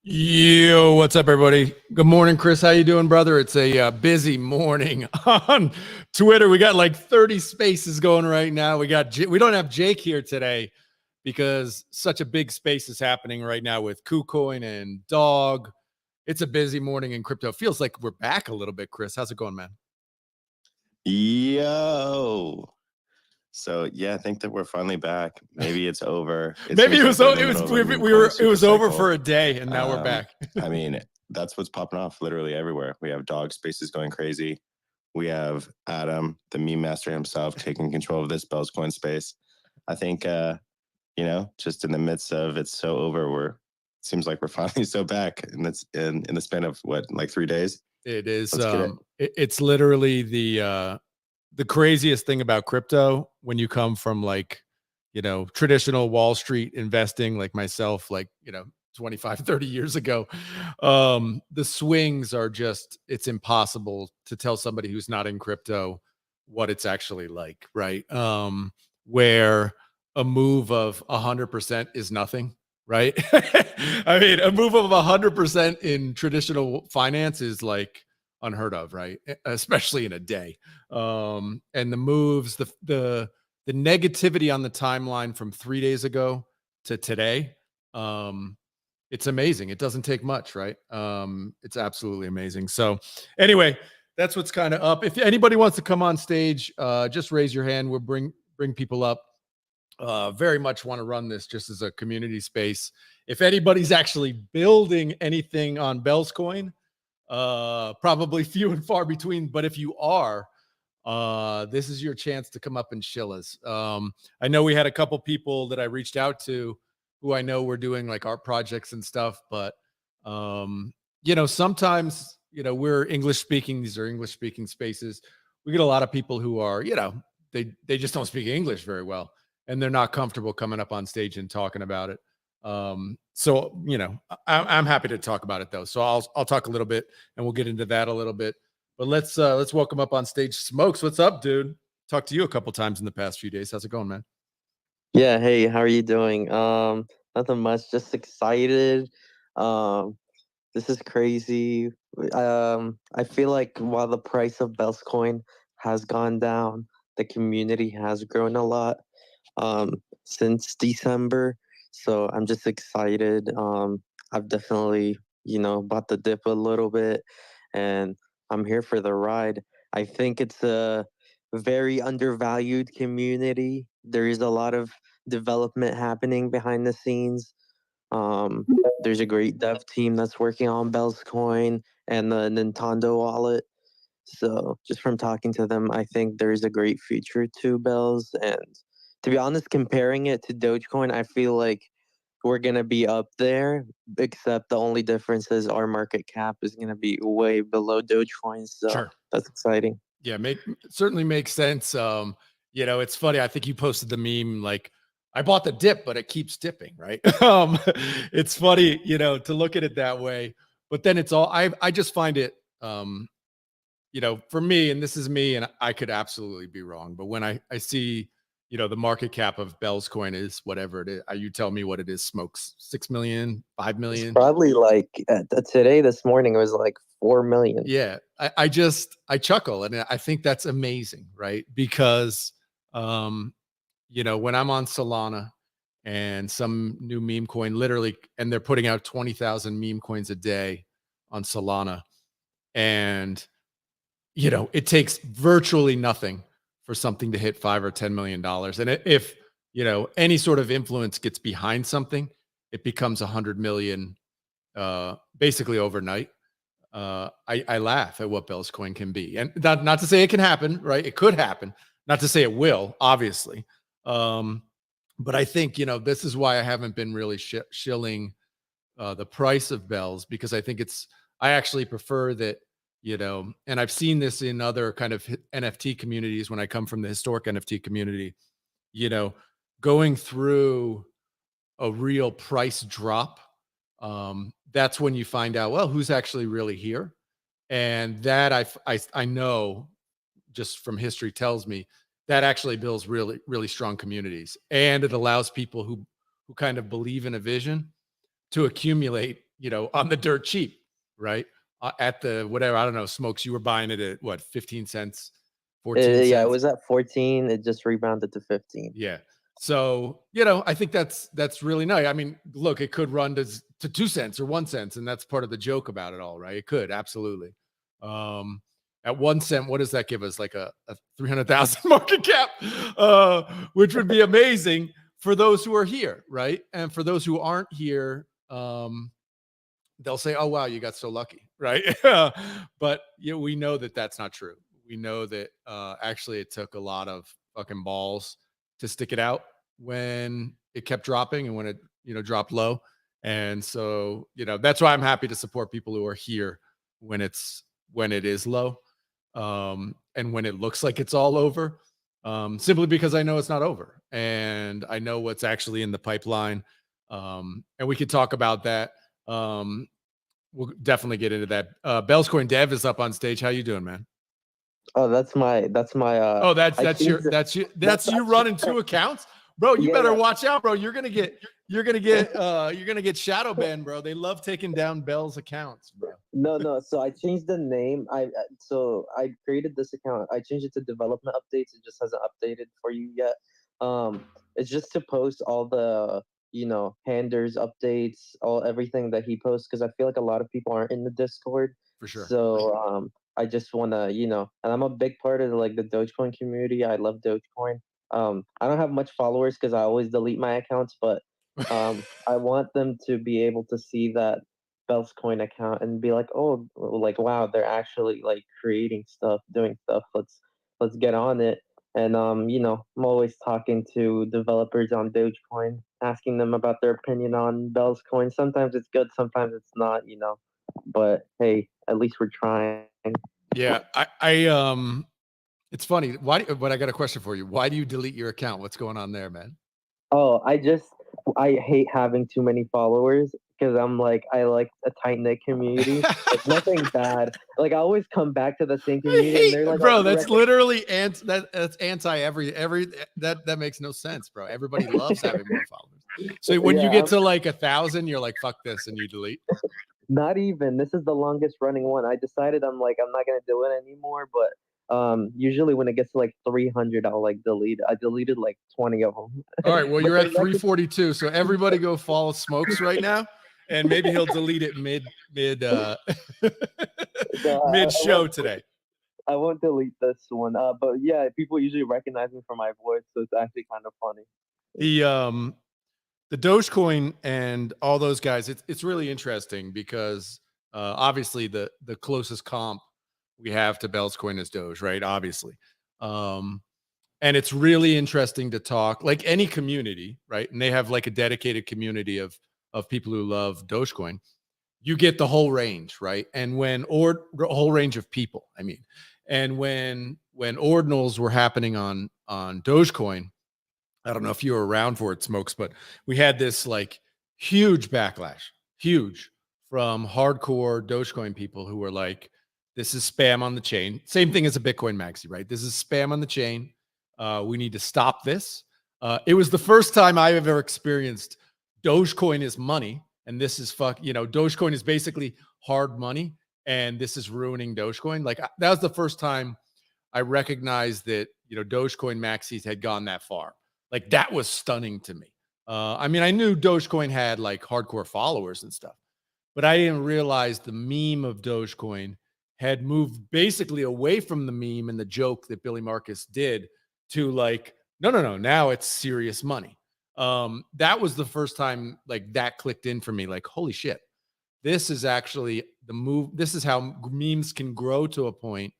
Yo, what's up, everybody? Good morning, Chris. How you doing, brother? It's a busy morning on Twitter. We got like 30 spaces going right now. We don't have Jake here today because such a big space is happening right now with KuCoin and Dog. It's a busy morning in crypto. Feels like we're back a little bit, Chris. How's it going, man? Yo. So yeah, I think that we're finally back. Maybe it's over. Maybe it was over for a day, and now we're back. I mean, that's what's popping off literally everywhere. We have Dog spaces going crazy. We have Adam, the meme master himself, taking control of this Bellscoin space. I think just in the midst of it's so over, seems like we're finally so back, and it's in the span of what, like 3 days. It is. It's literally the craziest thing about crypto when you come from traditional Wall Street investing like myself, 25, 30 years ago. The swings are it's impossible to tell somebody who's not in crypto what it's actually like, right? Where a move of 100% is nothing, right? I mean, a move of 100% in traditional finance is like unheard of, right? Especially in a day. And the moves, the negativity on the timeline from 3 days ago to today, it's amazing. It doesn't take much, right? It's absolutely amazing. So anyway, that's what's kind of up. If anybody wants to come on stage, just raise your hand. We'll bring people up. Very much want to run this just as a community space. If anybody's actually building anything on Bellscoin, probably few and far between, but if you are, this is your chance to come up and chill us. I know we had a couple people that I reached out to who I know were doing like art projects and stuff, but sometimes we're English speaking. These are English speaking spaces. We get a lot of people who are they just don't speak English very well, and they're not comfortable coming up on stage and talking about it. So I'm happy to talk about it though. So I'll talk a little bit, and we'll get into that a little bit. But let's welcome up on stage Smokes. What's up, dude? Talked to you a couple times in the past few days. How's it going, man? Yeah, hey, how are you doing? Nothing much, just excited. This is crazy. I feel like while the price of Bellscoin has gone down, the community has grown a lot since December. So I'm just excited. I've definitely, bought the dip a little bit, and I'm here for the ride. I think it's a very undervalued community. There is a lot of development happening behind the scenes. Um, there's a great dev team that's working on Bellscoin and the Nintendo wallet. So just from talking to them, I think there is a great future to Bells. And to be honest, comparing it to Dogecoin, I feel like we're gonna be up there, except the only difference is our market cap is gonna be way below Dogecoin. So Sure. that's exciting. Yeah, certainly makes sense. It's funny. I think you posted the meme like, I bought the dip, but it keeps dipping, right? It's funny, to look at it that way. But then it's all I just find it for me, and this is me, and I could absolutely be wrong, but when I see, the market cap of Bell's coin is whatever it is, you tell me what it is, Smokes, 6 million, 5 It's million. probably like today, this morning, it was like 4 million. Yeah. I chuckle, and I think that's amazing, right? Because, when I'm on Solana and some new meme coin literally, and they're putting out 20,000 meme coins a day on Solana, and it takes virtually nothing for something to hit $5 or $10 million. And if, any sort of influence gets behind something, it becomes 100 million, basically overnight. I laugh at what Bell's coin can be, and not to say it can happen, right? It could happen, not to say it will, obviously. But I think, this is why I haven't been really shilling the price of Bells, because I think I actually prefer that, and I've seen this in other kind of NFT communities when I come from the historic NFT community, going through a real price drop. That's when you find out, well, who's actually really here. And that I know just from history tells me that actually builds really, really strong communities. And it allows people who kind of believe in a vision to accumulate, on the dirt cheap, right? At the whatever, I don't know, Smokes, you were buying it at what, 15 cents, 14 cents? Yeah, it was at 14. It just rebounded to 15. Yeah. So, I think that's really nice. I mean, look, it could run to 2 cents or 1 cent, and that's part of the joke about it all, right? It could, absolutely. At 1 cent, what does that give us? Like a 300,000 market cap, which would be amazing for those who are here, right? And for those who aren't here, they'll say, "Oh wow, you got so lucky," right? But we know that that's not true. We know that actually it took a lot of fucking balls to stick it out when it kept dropping and when it dropped low. And so that's why I'm happy to support people who are here when it is low, and when it looks like it's all over, simply because I know it's not over, and I know what's actually in the pipeline. And we could talk about that. We'll definitely get into that. Bellscoin Dev is up on stage. How you doing, man? Oh, that's my oh, that's you running 2 accounts, bro. You better watch out, bro. You're gonna get shadow banned, bro. They love taking down Bell's accounts, bro. No. So I changed the name. I created this account. I changed it to development updates. It just hasn't updated for you yet. It's just to post all the Handers updates, everything that he posts, because I feel like a lot of people aren't in the Discord. For sure. So I just want to, and I'm a big part of the Dogecoin community. I love Dogecoin. I don't have much followers because I always delete my accounts, but I want them to be able to see that Bellscoin account and be like, oh, like wow, they're actually creating stuff, doing stuff. Let's get on it. And I'm always talking to developers on Dogecoin, asking them about their opinion on Bellscoin. Sometimes it's good, sometimes it's not, But hey, at least we're trying. Yeah, it's funny. But I got a question for you. Why do you delete your account? What's going on there, man? Oh, I hate having too many followers because I like a tight knit community. It's nothing bad. I always come back to the same community. And they're like, bro, that's literally that's anti every that makes no sense, bro. Everybody loves having more followers. So when you get to 1,000, you're like, fuck this, and you delete. Not even. This is the longest running one. I decided I'm not gonna do it anymore, but usually when it gets to 300, I'll delete. I deleted 20 of them. All right, well, you're at 342, so everybody go follow Smokes right now, and maybe he'll delete it mid show today. I won't delete this one. But yeah, people usually recognize me from my voice, so it's actually kind of funny. The Dogecoin and all those guys, it's really interesting because obviously the closest comp we have to Bellscoin is Doge, right? Obviously. Um, and it's really interesting to talk like any community, right? And they have like a dedicated community of people who love Dogecoin. You get the whole range, right? And or the whole range of people, I mean. And when ordinals were happening on Dogecoin, I don't know if you were around for it, Smokes, but we had this like huge backlash, huge from hardcore Dogecoin people who were like, this is spam on the chain. Same thing as a Bitcoin maxi, right? This is spam on the chain. We need to stop this. It was the first time I've ever experienced Dogecoin is money. And this is Dogecoin is basically hard money. And this is ruining Dogecoin. Like that was the first time I recognized that, Dogecoin maxis had gone that far. Like that was stunning to me. I mean, I knew Dogecoin had like hardcore followers and stuff, but I didn't realize the meme of Dogecoin had moved basically away from the meme and the joke that Billy Marcus did to like, no, no, no, now it's serious money. That was the first time like that clicked in for me. Like, holy shit, this is actually the move. This is how memes can grow to a point,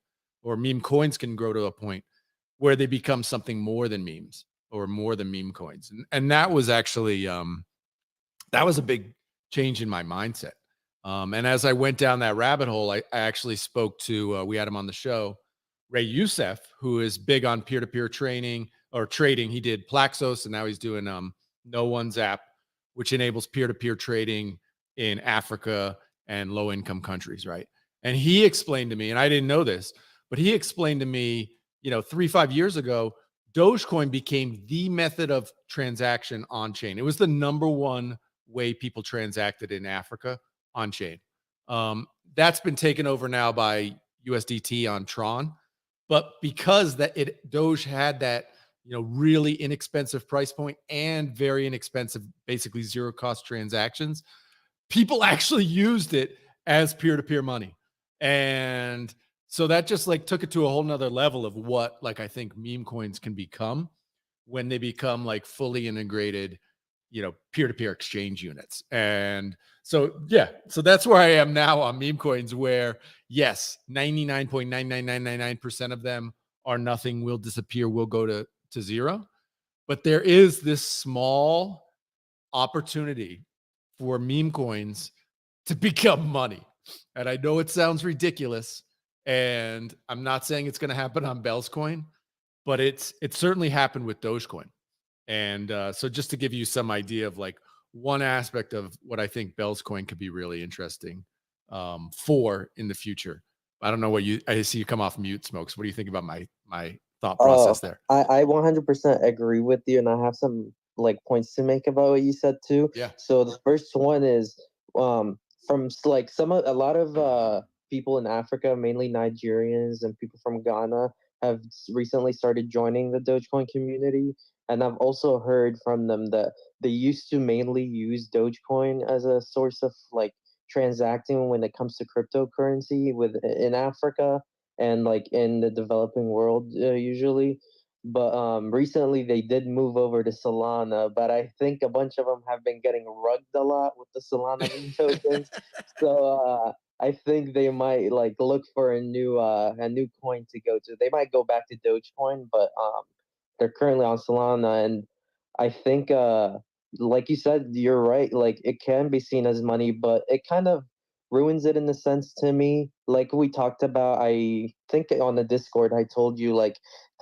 or meme coins can grow to a point where they become something more than memes or more than meme coins. And that was actually that was a big change in my mindset. And as I went down that rabbit hole, I actually spoke to we had him on the show, Ray Youssef, who is big on peer-to-peer training or trading. He did Plaxos, and now he's doing No One's app, which enables peer-to-peer trading in Africa and low-income countries, right? And he explained to me, and I didn't know this, but he explained to me, 3-5 years ago, Dogecoin became the method of transaction on chain. It was the number one way people transacted in Africa on chain. That's been taken over now by USDT on Tron, but because Doge had that really inexpensive price point and very inexpensive, basically zero cost transactions, people actually used it as peer-to-peer money. And so that just like took it to a whole nother level of what like I think meme coins can become when they become like fully integrated, peer-to-peer exchange units. And so yeah, so that's where I am now on meme coins, where yes, 99.99999% of them are nothing, will disappear, will go to zero. But there is this small opportunity for meme coins to become money. And I know it sounds ridiculous, and I'm not saying it's going to happen on Bellscoin, but it certainly happened with Dogecoin. And so just to give you some idea of like one aspect of what I think Bellscoin could be really interesting for in the future. I don't know what I see you come off mute, Smokes. What do you think about my thought process there? I 100% agree with you, and I have some like points to make about what you said too. Yeah. So the first one is from like a lot of people in Africa, mainly Nigerians and people from Ghana, have recently started joining the Dogecoin community. And I've also heard from them that they used to mainly use Dogecoin as a source of like transacting when it comes to cryptocurrency in Africa and like in the developing world usually. But recently they did move over to Solana, but I think a bunch of them have been getting rugged a lot with the Solana meme tokens. So I think they might like look for a new coin to go to. They might go back to Dogecoin, but they're currently on Solana, and I think like you said, you're right. Like it can be seen as money, but it kind of ruins it in the sense to me. Like we talked about, I think on the Discord, I told you like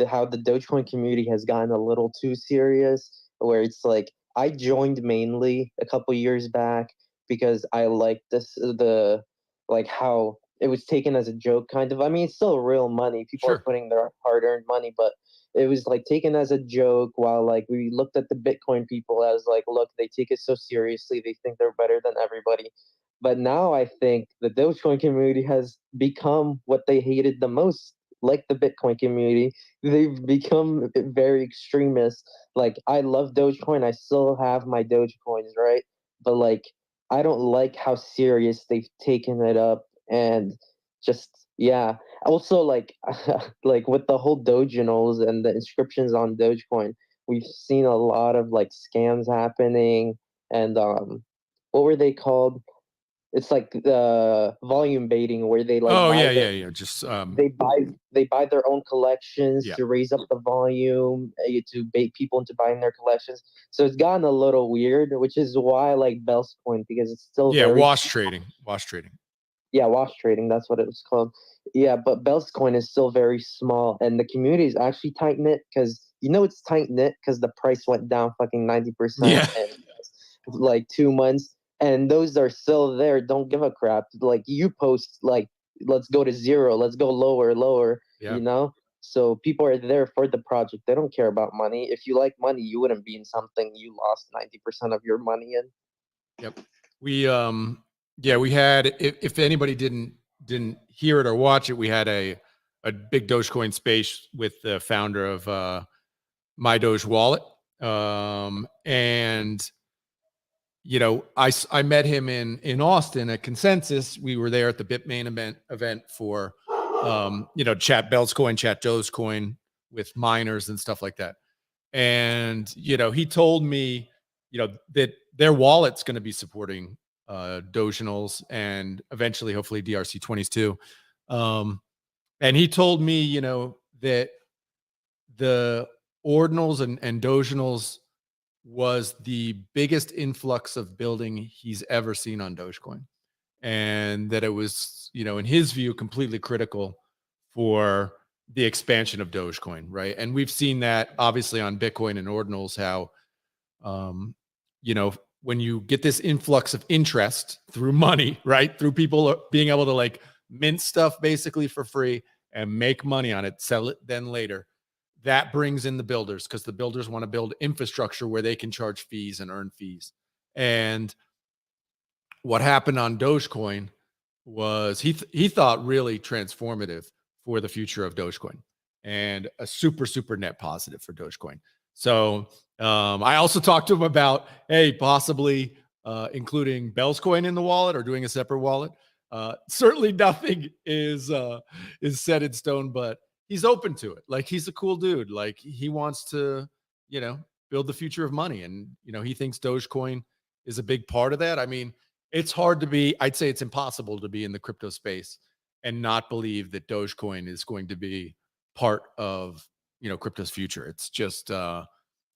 how the Dogecoin community has gotten a little too serious, where it's like I joined mainly a couple years back because I liked the like how it was taken as a joke, kind of. I mean, it's still real money. People are Sure. putting their hard-earned money, but it was like taken as a joke, while like we looked at the Bitcoin people as like, look, they take it so seriously, they think they're better than everybody. But now I think the Dogecoin community has become what they hated the most, like the Bitcoin community. They've become very extremist. Like I love Dogecoin, I still have my Dogecoins, right? But like I don't like how serious they've taken it up, and just Yeah. Also, like, like with the whole Doginals and the inscriptions on Dogecoin, we've seen a lot of like scams happening. And what were they called? It's like the volume baiting, where they like Oh buy yeah, their yeah, yeah. Just they buy their own collections yeah, to raise up the volume, to bait people into buying their collections. So it's gotten a little weird, which is why I like Bellscoin, because it's still yeah. very Wash trading. yeah, wash trading, that's what it was called. Yeah, but Bellscoin is still very small, and the community is actually tight knit, because it's tight knit because the price went down fucking 90% Yeah, in like 2 months, and those are still there don't give a crap. Like, you post like, let's go to zero, let's go lower, lower, yeah. you know. So people are there for the project. They don't care about money. If you like money, you wouldn't be in something you lost 90% of your money in. Yep. We yeah, we had, if anybody didn't hear it or watch it, we had a big Dogecoin space with the founder of My Doge Wallet. And I met him in Austin at Consensus. We were there at the Bitmain event for chat Bellscoin, chat Dogecoin with miners and stuff like that. And he told me that their wallet's going to be supporting Doginals and eventually hopefully DRC20s too. And he told me that the ordinals and Doginals was the biggest influx of building he's ever seen on Dogecoin, and that it was, in his view, completely critical for the expansion of Dogecoin, right? And we've seen that obviously on Bitcoin and ordinals, how, when you get this influx of interest through money, right, through people being able to like mint stuff basically for free and make money on it, sell it then later, that brings in the builders, because the builders want to build infrastructure where they can charge fees and earn fees. And what happened on Dogecoin was he thought really transformative for the future of Dogecoin, and a super net positive for Dogecoin. So I also talked to him about, hey, possibly including Bellscoin in the wallet or doing a separate wallet. Certainly nothing is set in stone, but he's open to it. Like, he's a cool dude. Like, he wants to, build the future of money, and he thinks Dogecoin is a big part of that. I mean, it's hard to be, I'd say it's impossible to be in the crypto space and not believe that Dogecoin is going to be part of, crypto's future. It's just,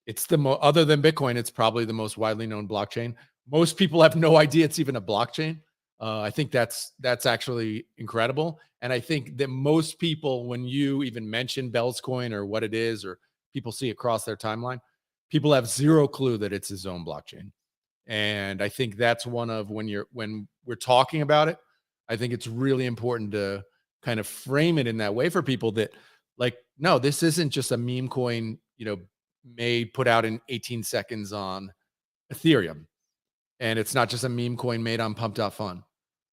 it's other than Bitcoin, it's probably the most widely known blockchain. Most people have no idea it's even a blockchain. I think that's actually incredible. And I think that most people, when you even mention Bellscoin or what it is, or people see it across their timeline, people have zero clue that it's his own blockchain. And I think that's one of, when we're talking about it, I think it's really important to kind of frame it in that way for people, that like, no, this isn't just a meme coin, put out in 18 seconds on Ethereum. And it's not just a meme coin made on pump.fun,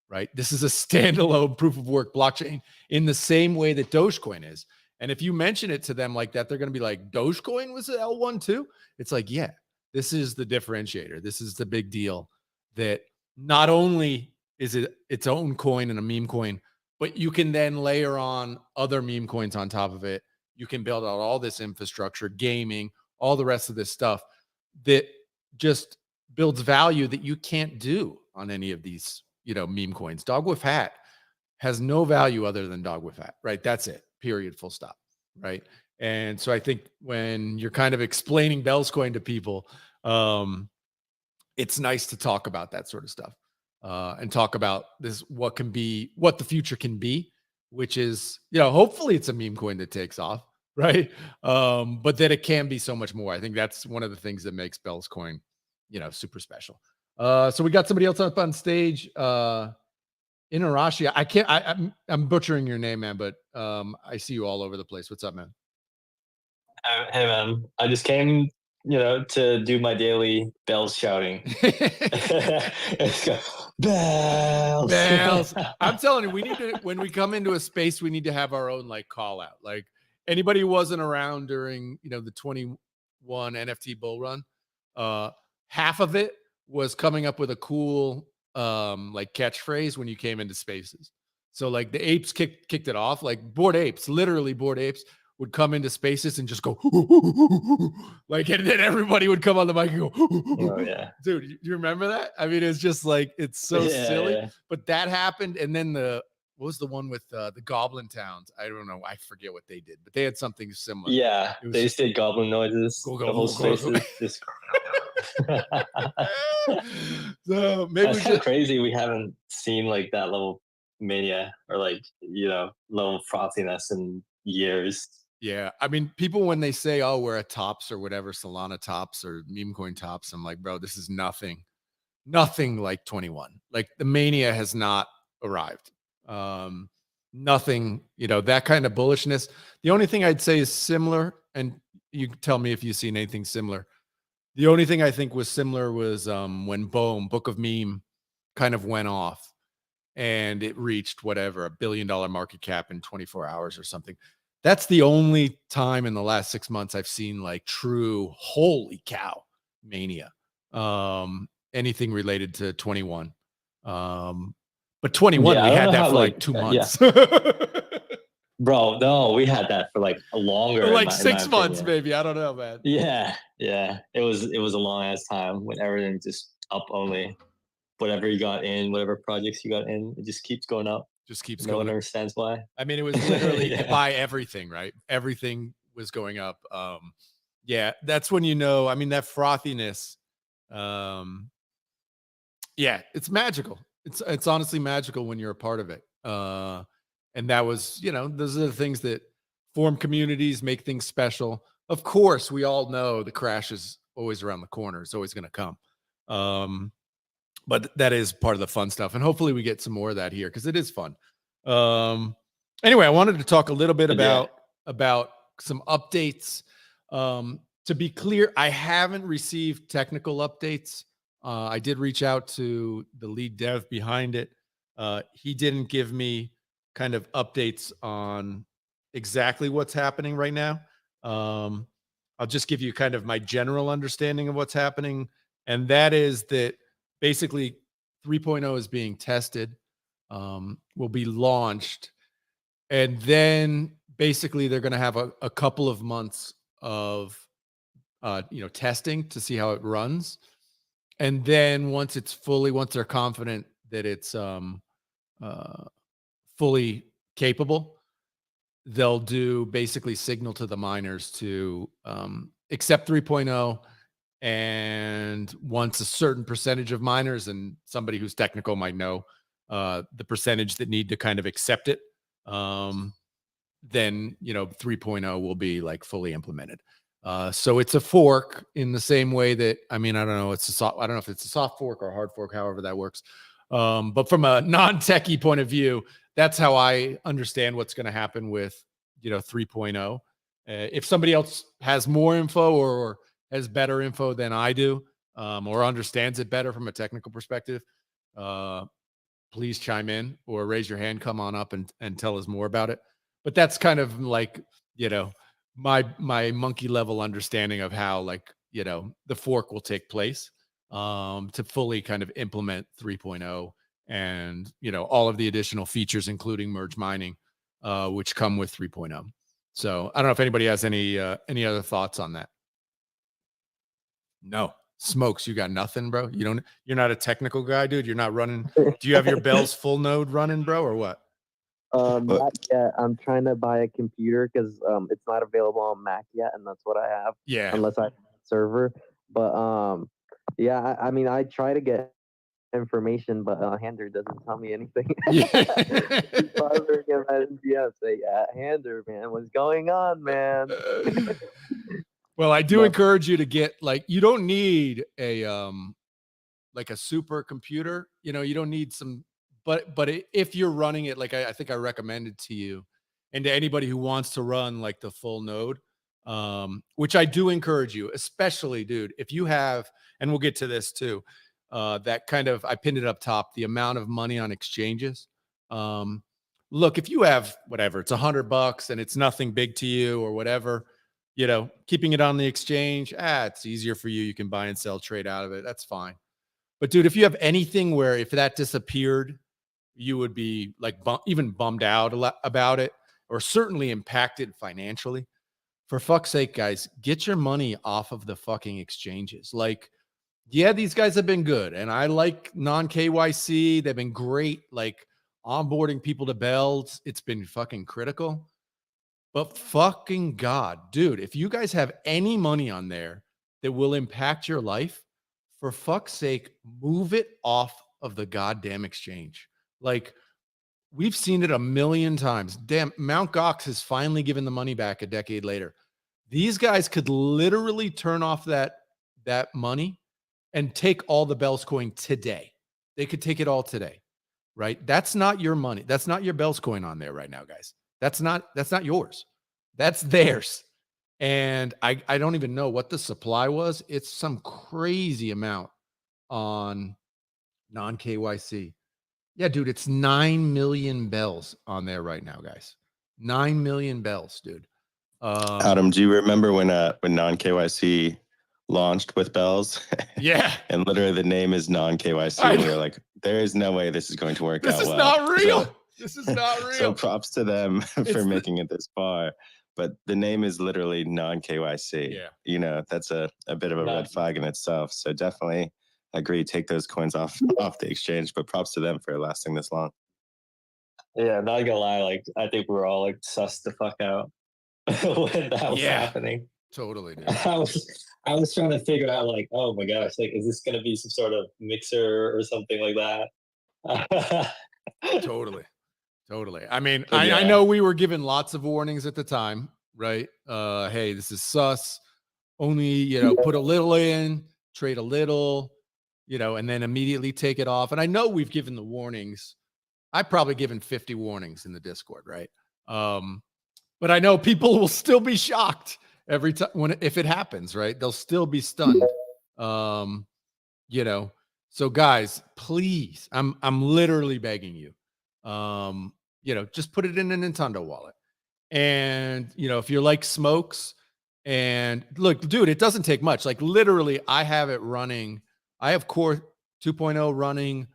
right? This is a standalone proof of work blockchain in the same way that Dogecoin is. And if you mention it to them like that, they're going to be like, Dogecoin was an L1 too? It's like, yeah, this is the differentiator. This is the big deal, that not only is it its own coin and a meme coin, but you can then layer on other meme coins on top of it. You can build out all this infrastructure, gaming, all the rest of this stuff that just builds value that you can't do on any of these, meme coins. Dog with hat has no value other than dog with hat, right? That's it. Period. Full stop. Right. And so I think when you're kind of explaining Bellscoin to people, it's nice to talk about that sort of stuff, and talk about this, what the future can be, which is, hopefully it's a meme coin that takes off, right? But that it can be so much more. I think that's one of the things that makes Bellscoin, super special. So we got somebody else up on stage. Inarashi, I can't. I'm butchering your name, man, but I see you all over the place. What's up, man? Hey man, I just came, to do my daily bells shouting. Let's go, bells. Bells. I'm telling you, we need to, when we come into a space, we need to have our own like call out. Like, anybody who wasn't around during, the 21 NFT bull run, half of it was coming up with a cool like catchphrase when you came into spaces. So like the apes kicked it off. Like Bored Apes, literally Bored Apes would come into spaces and just go like, and then everybody would come on the mic and go, Oh yeah, dude, you remember that? I mean, it's just like, it's so Yeah, silly, yeah. but that happened. And then what was the one with the Goblin Towns? I don't know. I forget what they did, but they had something similar. Yeah, It was they just- just did goblin noises. Go, The whole go, go, space go. is just. So maybe That's we kind of should, crazy. We haven't seen like that level of mania or like level of frothiness in years. yeah. I mean, people, when they say, oh, we're at tops or whatever, Solana tops or meme coin tops, I'm like, bro, this is nothing like 21. Like the mania has not arrived. Nothing, that kind of bullishness. The only thing I'd say is similar, and you can tell me if you've seen anything similar. The only thing I think was similar was when Book of Meme kind of went off and it reached whatever, $1 billion market cap in 24 hours or something. That's the only time in the last 6 months I've seen like true, holy cow, mania. Anything related to 21. But 21, Yeah, we I don't had know that how, for like like, 2 yeah. months. Bro, no, we had that for like a longer, Or like in 6 my months, opinion. maybe. I don't know, man. Yeah, yeah. It was a long ass time when everything just up only. Whatever you got in, whatever projects you got in, it just keeps going up. Just keeps No going one up. understands why. I mean, it was literally Yeah. buy everything, right? Everything was going up. Yeah, that's when I mean, that frothiness. Yeah, it's magical. It's honestly magical when you're a part of it. And that was, those are the things that form communities, make things special. Of course, we all know the crash is always around the corner. It's always going to come. But that is part of the fun stuff. And hopefully we get some more of that here because it is fun. Anyway, I wanted to talk a little bit about some updates. To be clear, I haven't received technical updates. I did reach out to the lead dev behind it. He didn't give me kind of updates on exactly what's happening right now. I'll just give you kind of my general understanding of what's happening. And that is that basically 3.0 is being tested, will be launched. And then basically they're going to have a couple of months of, testing to see how it runs. And then once they're confident that it's fully capable, they'll do basically signal to the miners to accept 3.0. And once a certain percentage of miners, and somebody who's technical might know the percentage that need to kind of accept it, then 3.0 will be like fully implemented. So it's a fork in the same way that, I mean, I don't know if it's a soft fork or a hard fork, however that works. But from a non-techie point of view, that's how I understand what's going to happen with 3.0. If somebody else has more info or has better info than I do, or understands it better from a technical perspective, please chime in or raise your hand, come on up and tell us more about it. But that's kind of like, my monkey level understanding of how the fork will take place to fully kind of implement 3.0 and, all of the additional features, including merge mining, which come with 3.0. So I don't know if anybody has any other thoughts on that. No. Smokes, you got nothing, bro? You're not a technical guy, dude? You're not running. Do you have your Bell's full node running, bro, or what? Not yet. I'm trying to buy a computer because it's not available on Mac yet, and that's what I have. Yeah. Unless I have a server. But yeah, I mean, I try to get information, but Hander doesn't tell me anything. Yeah. Say, Hander, man, what's going on, man? Well, I do No. encourage you to get you don't need a like a super computer. You don't need some, but if you're running it, like I think I recommended to you and to anybody who wants to run like the full node, which I do encourage you, especially, dude, if you have, and we'll get to this too, that kind of, I pinned it up top, the amount of money on exchanges. Look, if you have whatever, it's $100 and it's nothing big to you or whatever, keeping it on the exchange, it's easier for you. You can buy and sell, trade out of it. That's fine. But dude, if you have anything where if that disappeared, you would be like even bummed out about it, or certainly impacted financially. For fuck's sake, guys, get your money off of the fucking exchanges. Like, yeah, these guys have been good, and I like non-KYC. They've been great, like onboarding people to Bells. It's been fucking critical. But fucking God, dude, if you guys have any money on there that will impact your life, for fuck's sake, move it off of the goddamn exchange. Like, we've seen it a million times. Damn, Mt. Gox has finally given the money back a decade later. These guys could literally turn off that money and take all the Bellscoin today. They could take it all today, right? That's not your money. That's not your Bellscoin on there right now, guys. That's not yours. That's theirs. And I don't even know what the supply was. It's some crazy amount on non-KYC. Yeah, dude, it's 9 million bells on there right now, guys. 9 million bells, dude. Adam, do you remember when non-KYC launched with Bells? Yeah. And literally the name is non-KYC. And we were like, there is no way this is going to work out well. This is not real. This is not real. So props to them for making it this far. But the name is literally non-KYC. Yeah. You know, that's a bit of a red flag in itself. So definitely agree, take those coins off the exchange. But props to them for lasting this long. Yeah, not gonna lie, like I think we were all like sussed the fuck out when that was happening. Totally, dude. I was trying to figure out like, oh my gosh, like is this gonna be some sort of mixer or something like that? Totally. I mean, I know we were given lots of warnings at the time, right? Hey, this is sus. Only, put a little in, trade a little, and then immediately take it off. And I know we've given the warnings. I've probably given 50 warnings in the Discord, right? But I know people will still be shocked every time if it happens, right? They'll still be stunned. So guys, please, I'm literally begging you. Just put it in a Nintendo wallet. And, if you're like Smokes, and look, dude, it doesn't take much. Like literally, I have it running. I have Core 2.0 running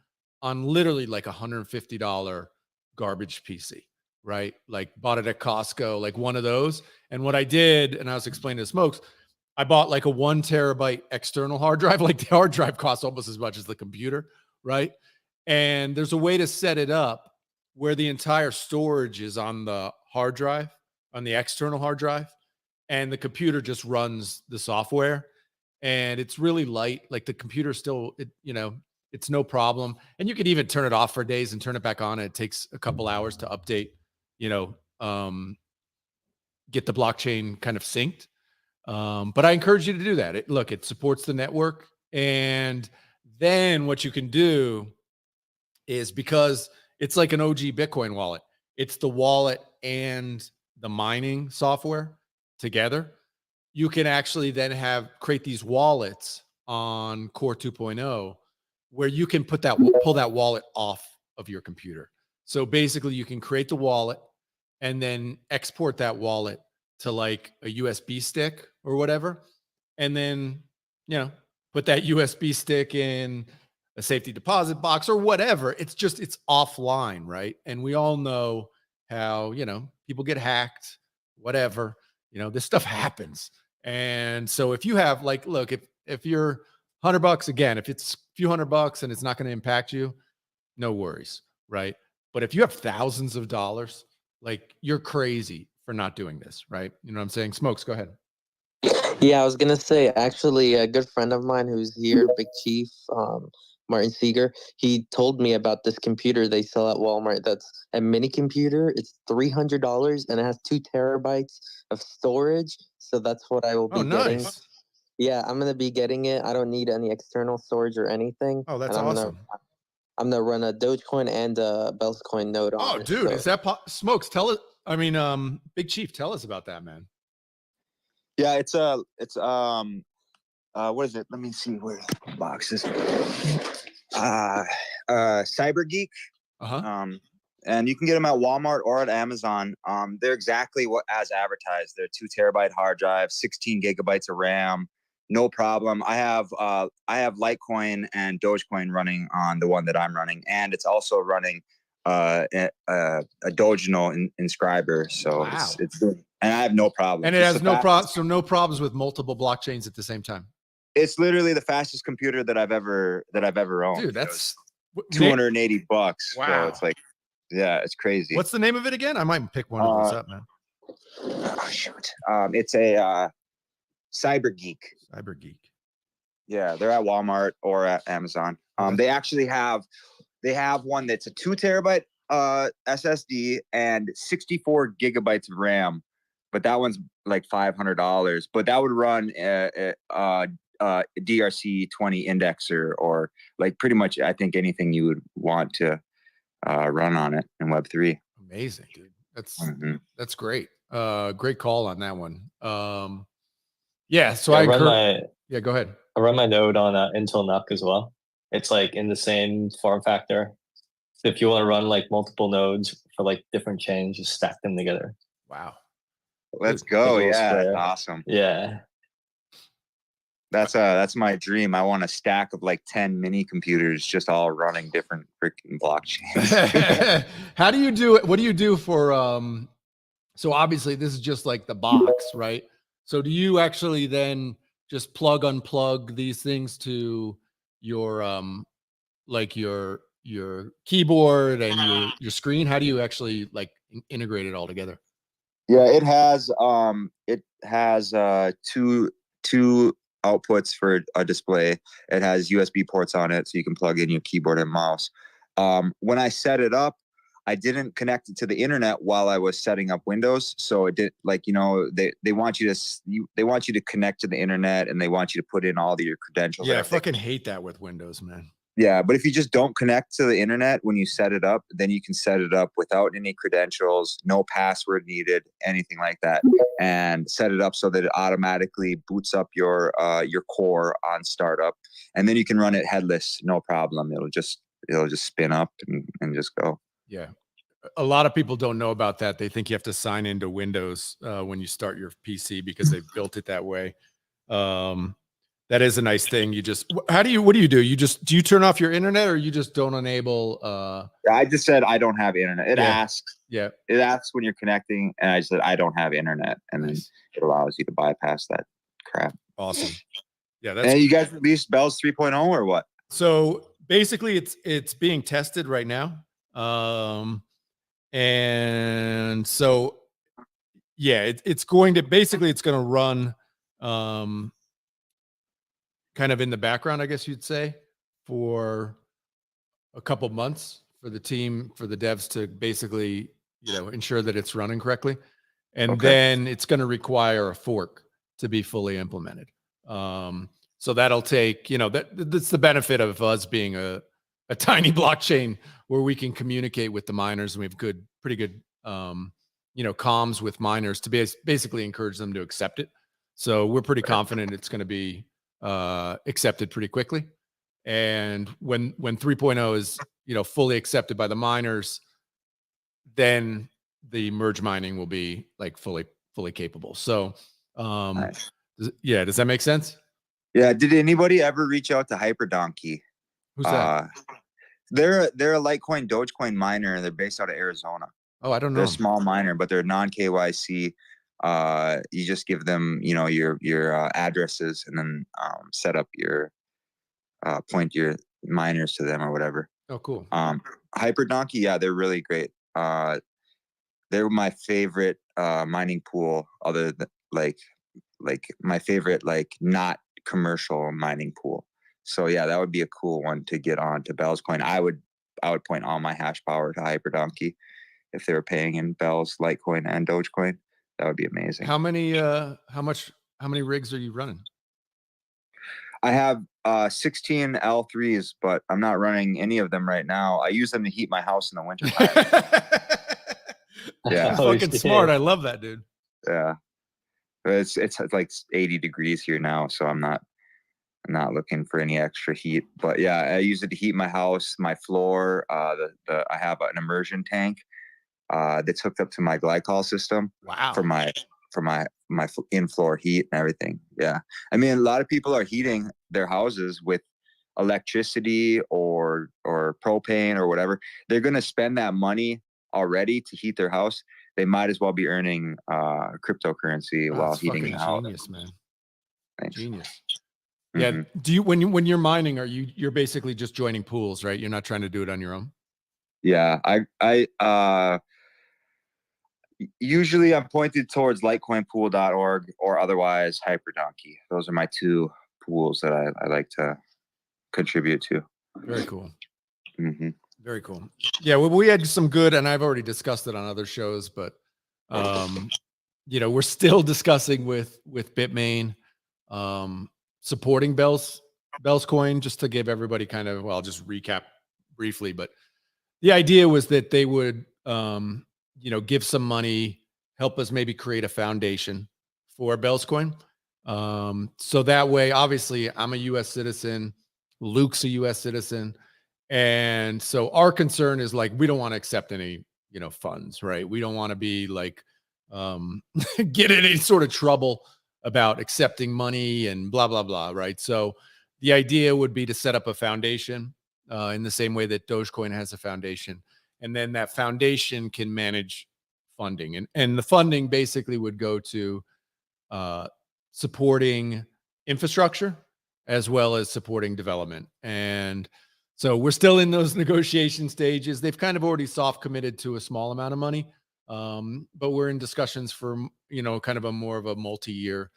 on literally like $150 garbage PC, right? Like bought it at Costco, like one of those. And what I did, and I was explaining to Smokes, I bought like a 1 terabyte external hard drive. Like the hard drive costs almost as much as the computer, right? And there's a way to set it up where the entire storage is on the hard drive, on the external hard drive, and the computer just runs the software. And it's really light. Like the computer still, it's no problem. And you could even turn it off for days and turn it back on. It takes a couple hours to update, get the blockchain kind of synced. But I encourage you to do that. It supports the network. And then what you can do is, because it's like an OG Bitcoin wallet, it's the wallet and the mining software together. You can actually then create these wallets on Core 2.0 where you can pull that wallet off of your computer. So basically you can create the wallet and then export that wallet to like a USB stick or whatever. And then, put that USB stick in a safety deposit box or whatever. It's offline, right? And we all know how, people get hacked, whatever, this stuff happens. And so if you have look, if you're $100, again, if it's a few $100 and it's not going to impact you, no worries, right? But if you have thousands of dollars, like you're crazy for not doing this, right? You know what I'm saying? Smokes, go ahead. Yeah, I was gonna say, actually, a good friend of mine who's here, Big Chief, Martin Seeger, he told me about this computer they sell at Walmart. That's a mini computer. It's $300 and it has 2 terabytes of storage. So that's what I will be getting. Yeah, I'm gonna be getting it. I don't need any external storage or anything. Oh, that's awesome. I'm gonna run a Dogecoin and a Bellscoin node on it. Oh, dude, is that Smokes? Tell it. I mean, Big Chief, tell us about that, man. Yeah, it's what is it? Let me see where the box is. Cyber Geek. And you can get them at Walmart or at Amazon. They're exactly what as advertised. They're 2 terabyte hard drive, 16 gigabytes of RAM, no problem. I have Litecoin and Dogecoin running on the one that I'm running, and it's also running Dogecoin inscriber. So Wow. it's good. And I have no problem. And it It's has the no fastest- problems. So no problems with multiple blockchains at the same time. It's literally the fastest computer that I've ever owned. Dude, that's $280. Wow. So it's like, yeah, it's crazy. What's the name of it again? I might pick one of those up, man. Oh shoot. It's a Cyber Geek. Cyber Geek. Yeah, they're at Walmart or at Amazon. They actually have one that's a 2 terabyte SSD and 64 gigabytes of RAM, but that one's like $500. But that would run a DRC 20 indexer, or like pretty much I think anything you would want to run on it in Web3. Amazing, dude. That's great. Great call on that one. Yeah. So Yeah, I encourage. Yeah, go ahead. I run my node on Intel NUC as well. It's like in the same form factor. So if you want to run like multiple nodes for like different chains, just stack them together. Wow. Let's go. Little Yeah, square. that's awesome. Yeah. That's my dream. I want a stack of like 10 mini computers just all running different freaking blockchains. How do you do it? What do you do for so obviously this is just like the box, right? So do you actually then just unplug these things to your like your keyboard and your screen? How do you actually like integrate it all together? Yeah, it has two outputs for a display. It has USB ports on it, so you can plug in your keyboard and mouse. When I set it up, I didn't connect it to the internet while I was setting up Windows. So it did, like, you know, they want you to connect to the internet, and they want you to put in all your credentials. Yeah, I fucking hate that with Windows, man. Yeah, but if you just don't connect to the internet when you set it up, then you can set it up without any credentials, no password needed, anything like that, and set it up so that it automatically boots up your core on startup, and then you can run it headless, no problem. It'll just spin up and just go. Yeah. A lot of people don't know about that. They think you have to sign into Windows when you start your PC because they've built it that way. That is a nice thing. You just, what do you do? Do you turn off your internet, or you just don't enable? I just said I don't have internet. It asks. Yeah. It asks when you're connecting, and I said I don't have internet, and then it allows you to bypass that crap. Awesome. Yeah. That's. And you guys released Bells 3.0 or what? So basically, it's being tested right now. And so, yeah, it's going to run kind of in the background, I guess you'd say, for a couple months for the team, for the devs to basically, ensure that it's running correctly. And then it's going to require a fork to be fully implemented. So that'll take, that's the benefit of us being a tiny blockchain where we can communicate with the miners, and we have pretty good, comms with miners to basically encourage them to accept it. So we're pretty confident it's going to be accepted pretty quickly. And when 3.0 is, fully accepted by the miners, then the merge mining will be like fully capable. So, Nice. Does that make sense? Yeah. Did anybody ever reach out to HyperDonkey? Who's that? They're a Litecoin Dogecoin miner, and they're based out of Arizona. Oh, I don't know. They're a small miner, but they're non-KYC. You just give them, your addresses, and then set up your point your miners to them or whatever. Oh, cool. HyperDonkey, yeah, they're really great. They're my favorite mining pool, other than like my favorite not commercial mining pool. So yeah, that would be a cool one to get on to Bellscoin. I would point all my hash power to HyperDonkey if they were paying in Bells, Litecoin, and Dogecoin. That would be amazing. How many rigs are you running? I have 16 L3s, but I'm not running any of them right now. I use them to heat my house in the winter time. Yeah. Fucking smart. I love that, dude. Yeah. It's like 80 degrees here now, so I'm not looking for any extra heat. But yeah, I use it to heat my house, my floor. I have an immersion tank that's hooked up to my glycol system. Wow. For my in-floor heat and everything. Yeah. I mean, a lot of people are heating their houses with electricity or propane or whatever, they're going to spend that money already to heat their house. They might as well be earning cryptocurrency while heating the house. Genius, man. Thanks. Genius. Yeah. Do you when you're mining, you're basically just joining pools, right? You're not trying to do it on your own. Yeah, I usually I'm pointed towards litecoinpool.org or otherwise HyperDonkey. Those are my two pools that I like to contribute to. Very cool. Mm-hmm. Very cool. Yeah, well, we had some good, and I've already discussed it on other shows, but you know, we're still discussing with Bitmain supporting Bellscoin, just to give everybody kind of, well, I'll just recap briefly, but the idea was that they would you know, give some money, help us maybe create a foundation for Bellscoin. So that way, obviously, I'm a US citizen, Luke's a US citizen. And so our concern is like, we don't want to accept any, you know, funds, right? We don't want to be like, get in any sort of trouble about accepting money and blah, blah, blah. Right. So the idea would be to set up a foundation in the same way that Dogecoin has a foundation. And then that foundation can manage funding. And the funding basically would go to supporting infrastructure as well as supporting development. And so we're still in those negotiation stages. They've kind of already soft committed to a small amount of money, but we're in discussions for, you know, kind of a more of a multi-year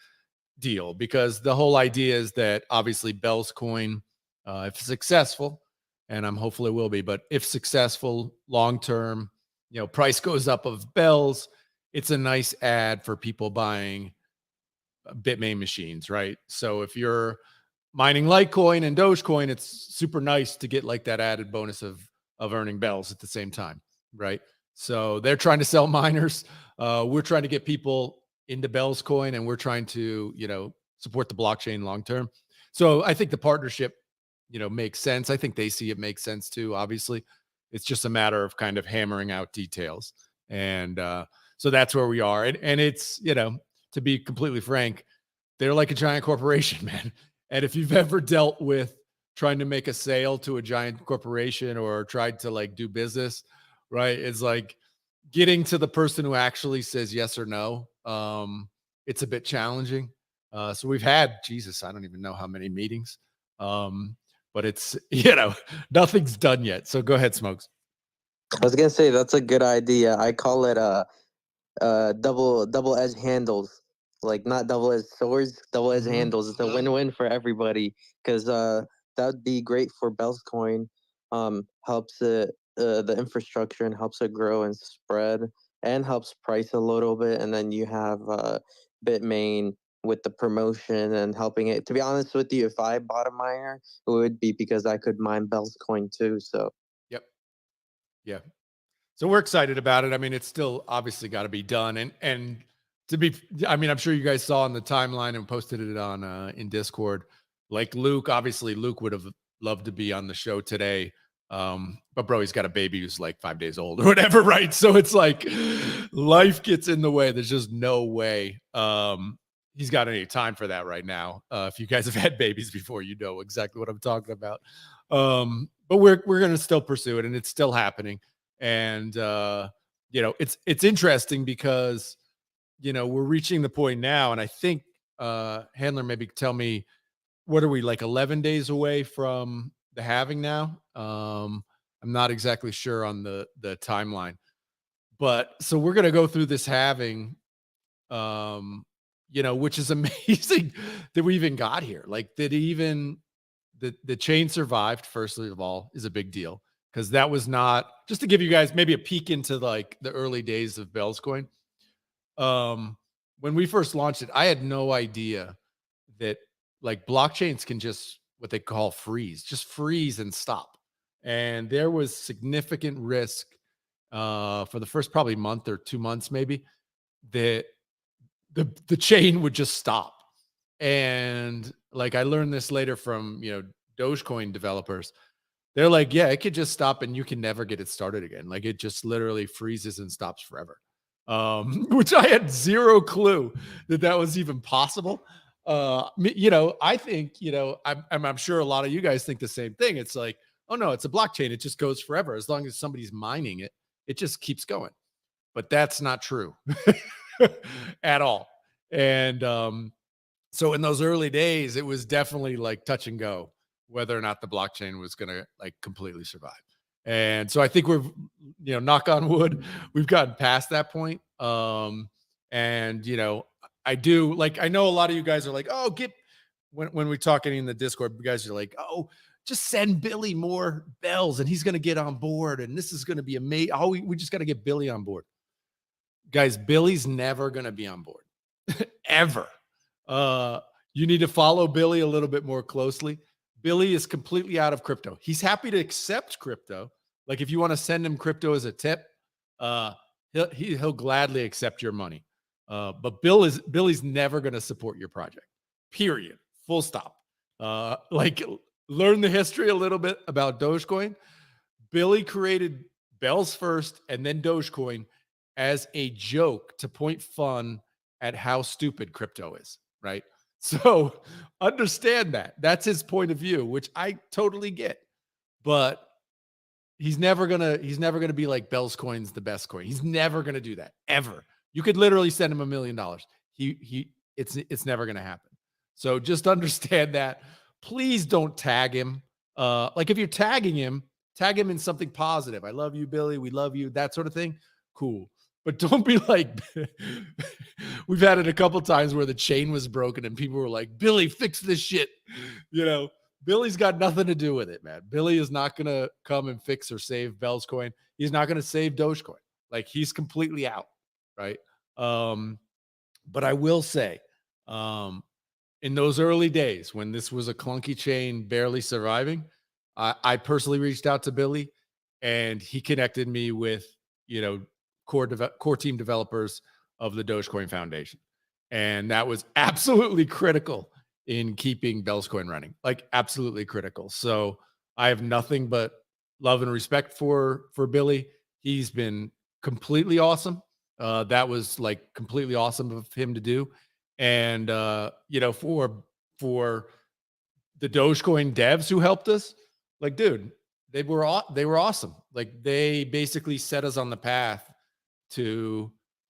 deal, because the whole idea is that obviously Bellscoin, if successful, and I'm hopefully it will be, but if successful long-term, you know, price goes up of Bells, it's a nice ad for people buying Bitmain machines, right? So if you're mining Litecoin and Dogecoin, it's super nice to get like that added bonus of earning Bells at the same time, right? So they're trying to sell miners. We're trying to get people into Bellscoin, and we're trying to, you know, support the blockchain long term. So I think the partnership, you know, makes sense. I think they see it makes sense too. Obviously, it's just a matter of kind of hammering out details, and so that's where we are. And it's, you know, to be completely frank, they're like a giant corporation, man. And if you've ever dealt with trying to make a sale to a giant corporation or tried to like do business, right? It's like getting to the person who actually says yes or no. It's a bit challenging. So we've had, Jesus, I don't even know how many meetings. But it's, you know, nothing's done yet. So go ahead, Smokes. I was gonna say that's a good idea. I call it double-edged handles. Like not double-edged swords, double-edged handles. It's a win-win for everybody, because that would be great for Bellscoin. Helps it the infrastructure and helps it grow and spread, and helps price a little bit. And then you have Bitmain with the promotion and helping it. To be honest with you, if I bought a miner, it would be because I could mine Bellscoin too. So yep, yeah. So we're excited about it. I mean, it's still obviously got to be done, and to be, I mean, I'm sure you guys saw on the timeline and posted it on in Discord. Like Luke, obviously Luke would have loved to be on the show today. But bro, he's got a baby who's like 5 days old or whatever, right? So it's like life gets in the way. There's just no way he's got any time for that right now. If you guys have had babies before, you know exactly what I'm talking about. But we're going to still pursue it, and it's still happening. And you know, it's interesting because, you know, we're reaching the point now, and I think Handler, maybe tell me, what are we, like 11 days away from the halving now? I'm not exactly sure on the timeline, but so we're going to go through this halving, you know, which is amazing that we even got here. Like that even the chain survived, firstly of all, is a big deal, because that was not, just to give you guys maybe a peek into like the early days of Bellscoin. When we first launched it, I had no idea that like blockchains can just what they call freeze, just freeze and stop. And there was significant risk for the first probably month or 2 months, maybe, that the chain would just stop. And like I learned this later from, you know, Dogecoin developers. They're like, yeah, it could just stop and you can never get it started again. Like it just literally freezes and stops forever. Which I had zero clue that was even possible. You know, I think, you know, I'm sure a lot of you guys think the same thing. It's like, oh no, it's a blockchain. It just goes forever. As long as somebody's mining it, it just keeps going. But that's not true at all. And so in those early days, it was definitely like touch and go whether or not the blockchain was going to like completely survive. And so I think we're, you know, knock on wood, we've gotten past that point. And you know, I do like, I know a lot of you guys are like, oh, when we're talking in the Discord, you guys are like, oh, just send Billy more bells and he's going to get on board. And this is going to be amazing. Oh, we just got to get Billy on board. Guys, Billy's never going to be on board ever. You need to follow Billy a little bit more closely. Billy is completely out of crypto. He's happy to accept crypto. Like if you want to send him crypto as a tip, he'll gladly accept your money. But Billy's never going to support your project. Period. Full stop. Like learn the history a little bit about Dogecoin. Billy created Bells first and then Dogecoin as a joke to point fun at how stupid crypto is, right? So understand that. That's his point of view, which I totally get. But he's never gonna be like Bellscoin's the best coin. He's never gonna do that ever. You could literally send him $1 million. It's never gonna happen. So just understand that. Please don't tag him. Like if you're tagging him, tag him in something positive. I love you, Billy. We love you. That sort of thing. Cool. But don't be like, we've had it a couple times where the chain was broken and people were like, Billy, fix this shit. You know, Billy's got nothing to do with it, man. Billy is not going to come and fix or save Bellscoin. He's not going to save Dogecoin. Like he's completely out, right? But I will say, in those early days when this was a clunky chain barely surviving, I personally reached out to Billy and he connected me with, you know, core team developers of the Dogecoin Foundation. And that was absolutely critical in keeping Bellscoin running, like absolutely critical. So I have nothing but love and respect for Billy. He's been completely awesome. That was like completely awesome of him to do. And, you know, for the Dogecoin devs who helped us, like, dude, they were awesome. Like they basically set us on the path to,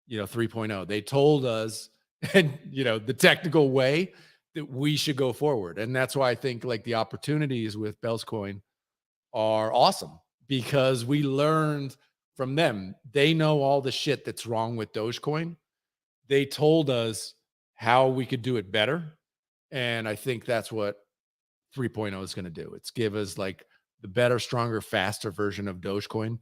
you know, 3.0. They told us, and, you know, the technical way that we should go forward. And that's why I think like the opportunities with Bellscoin are awesome because we learned from them. They know all the shit that's wrong with Dogecoin. They told us how we could do it better. And I think that's what 3.0 is going to do. It's give us like the better, stronger, faster version of Dogecoin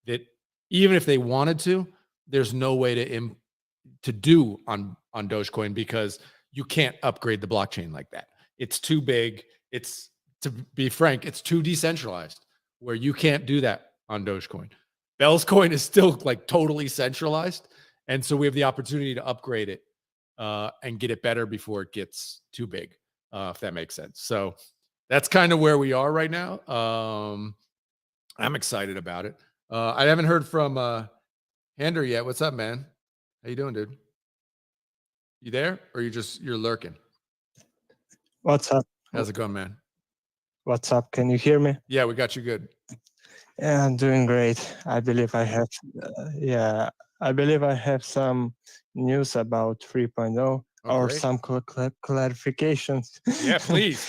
that even if they wanted to, there's no way to do on Dogecoin because you can't upgrade the blockchain like that. It's too big. It's, to be frank, it's too decentralized where you can't do that on Dogecoin. Bellscoin is still like totally centralized. And so we have the opportunity to upgrade it and get it better before it gets too big, if that makes sense. So that's kind of where we are right now. I'm excited about it. I haven't heard from Hander yet. What's up, man? How you doing, dude? You there? Or you're lurking? What's up? How's it going, man? What's up? Can you hear me? Yeah, we got you good. Yeah, I'm doing great. I believe I have, I believe I have some news about 3.0 or great. some clarifications. Yeah, please.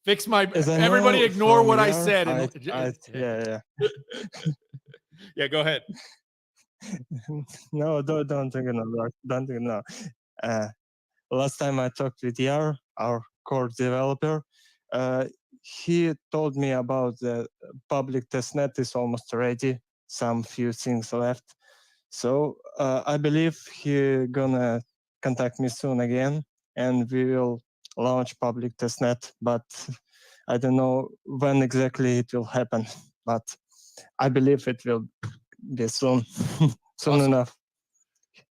Fix my. As I Everybody know ignore from what I your- said. Yeah. Yeah, go ahead. No, don't ignore. Don't ignore. Last time I talked with Yar, our core developer, he told me about the public testnet is almost ready. Some few things left. So I believe he gonna contact me soon again, and we will launch public testnet. But I don't know when exactly it will happen. But I believe it will be soon, soon Awesome. enough.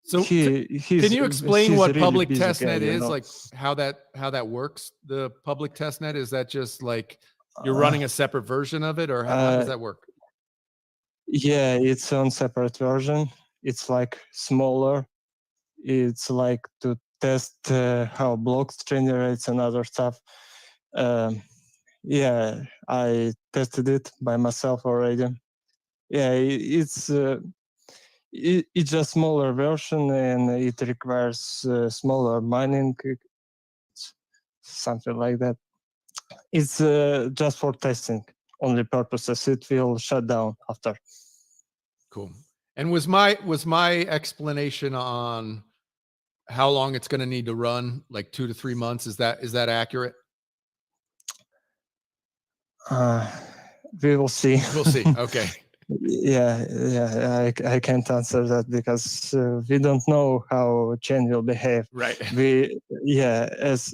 So can you explain he's what really public busy guy, testnet you is? know? Like how that works? The public testnet, is that just like you're running a separate version of it, or how does that work? Yeah, it's on separate version. It's like smaller. It's like to test how blocks generates and other stuff. Yeah, I tested it by myself already. Yeah, it's a smaller version and it requires smaller mining, something like that. It's just for testing only purposes. It will shut down after. Cool. And was my explanation on how long it's going to need to run, like 2 to 3 months, is that accurate? We will see. We'll see. Okay. Yeah. I can't answer that because we don't know how chain will behave. Right. As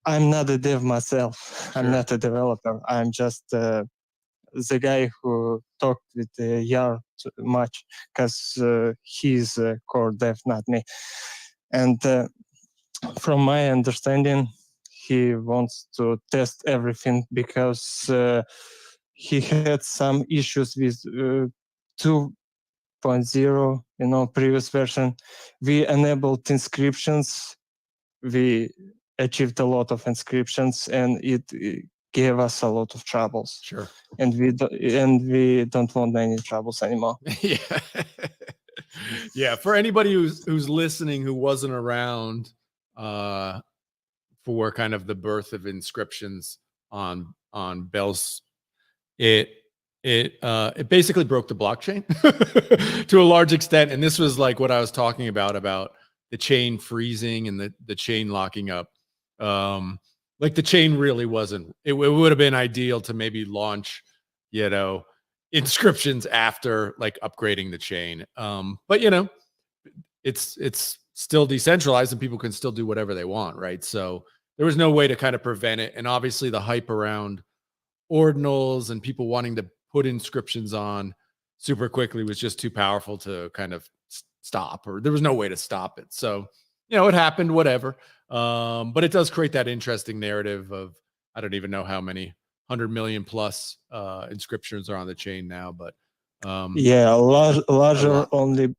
I'm not a dev myself. Sure. I'm not a developer. I'm just the guy who talked with Yar much because he's a core dev, not me. And from my understanding, he wants to test everything because he had some issues with 2.0, previous version. We enabled inscriptions. We achieved a lot of inscriptions, and it gave us a lot of troubles. Sure. And we don't want any troubles anymore. Yeah. Yeah. For anybody who's listening who wasn't around for kind of the birth of inscriptions on Bells, it basically broke the blockchain to a large extent. And this was like what I was talking about the chain freezing and the chain locking up. Like the chain really wasn't, it would have been ideal to maybe launch, inscriptions after like upgrading the chain. But it's still decentralized and people can still do whatever they want. Right. So there was no way to kind of prevent it. And obviously the hype around ordinals and people wanting to put inscriptions on super quickly was just too powerful to kind of stop, or there was no way to stop it. So, it happened, whatever. But it does create that interesting narrative of, I don't even know how many 100 million plus inscriptions are on the chain now, but larger only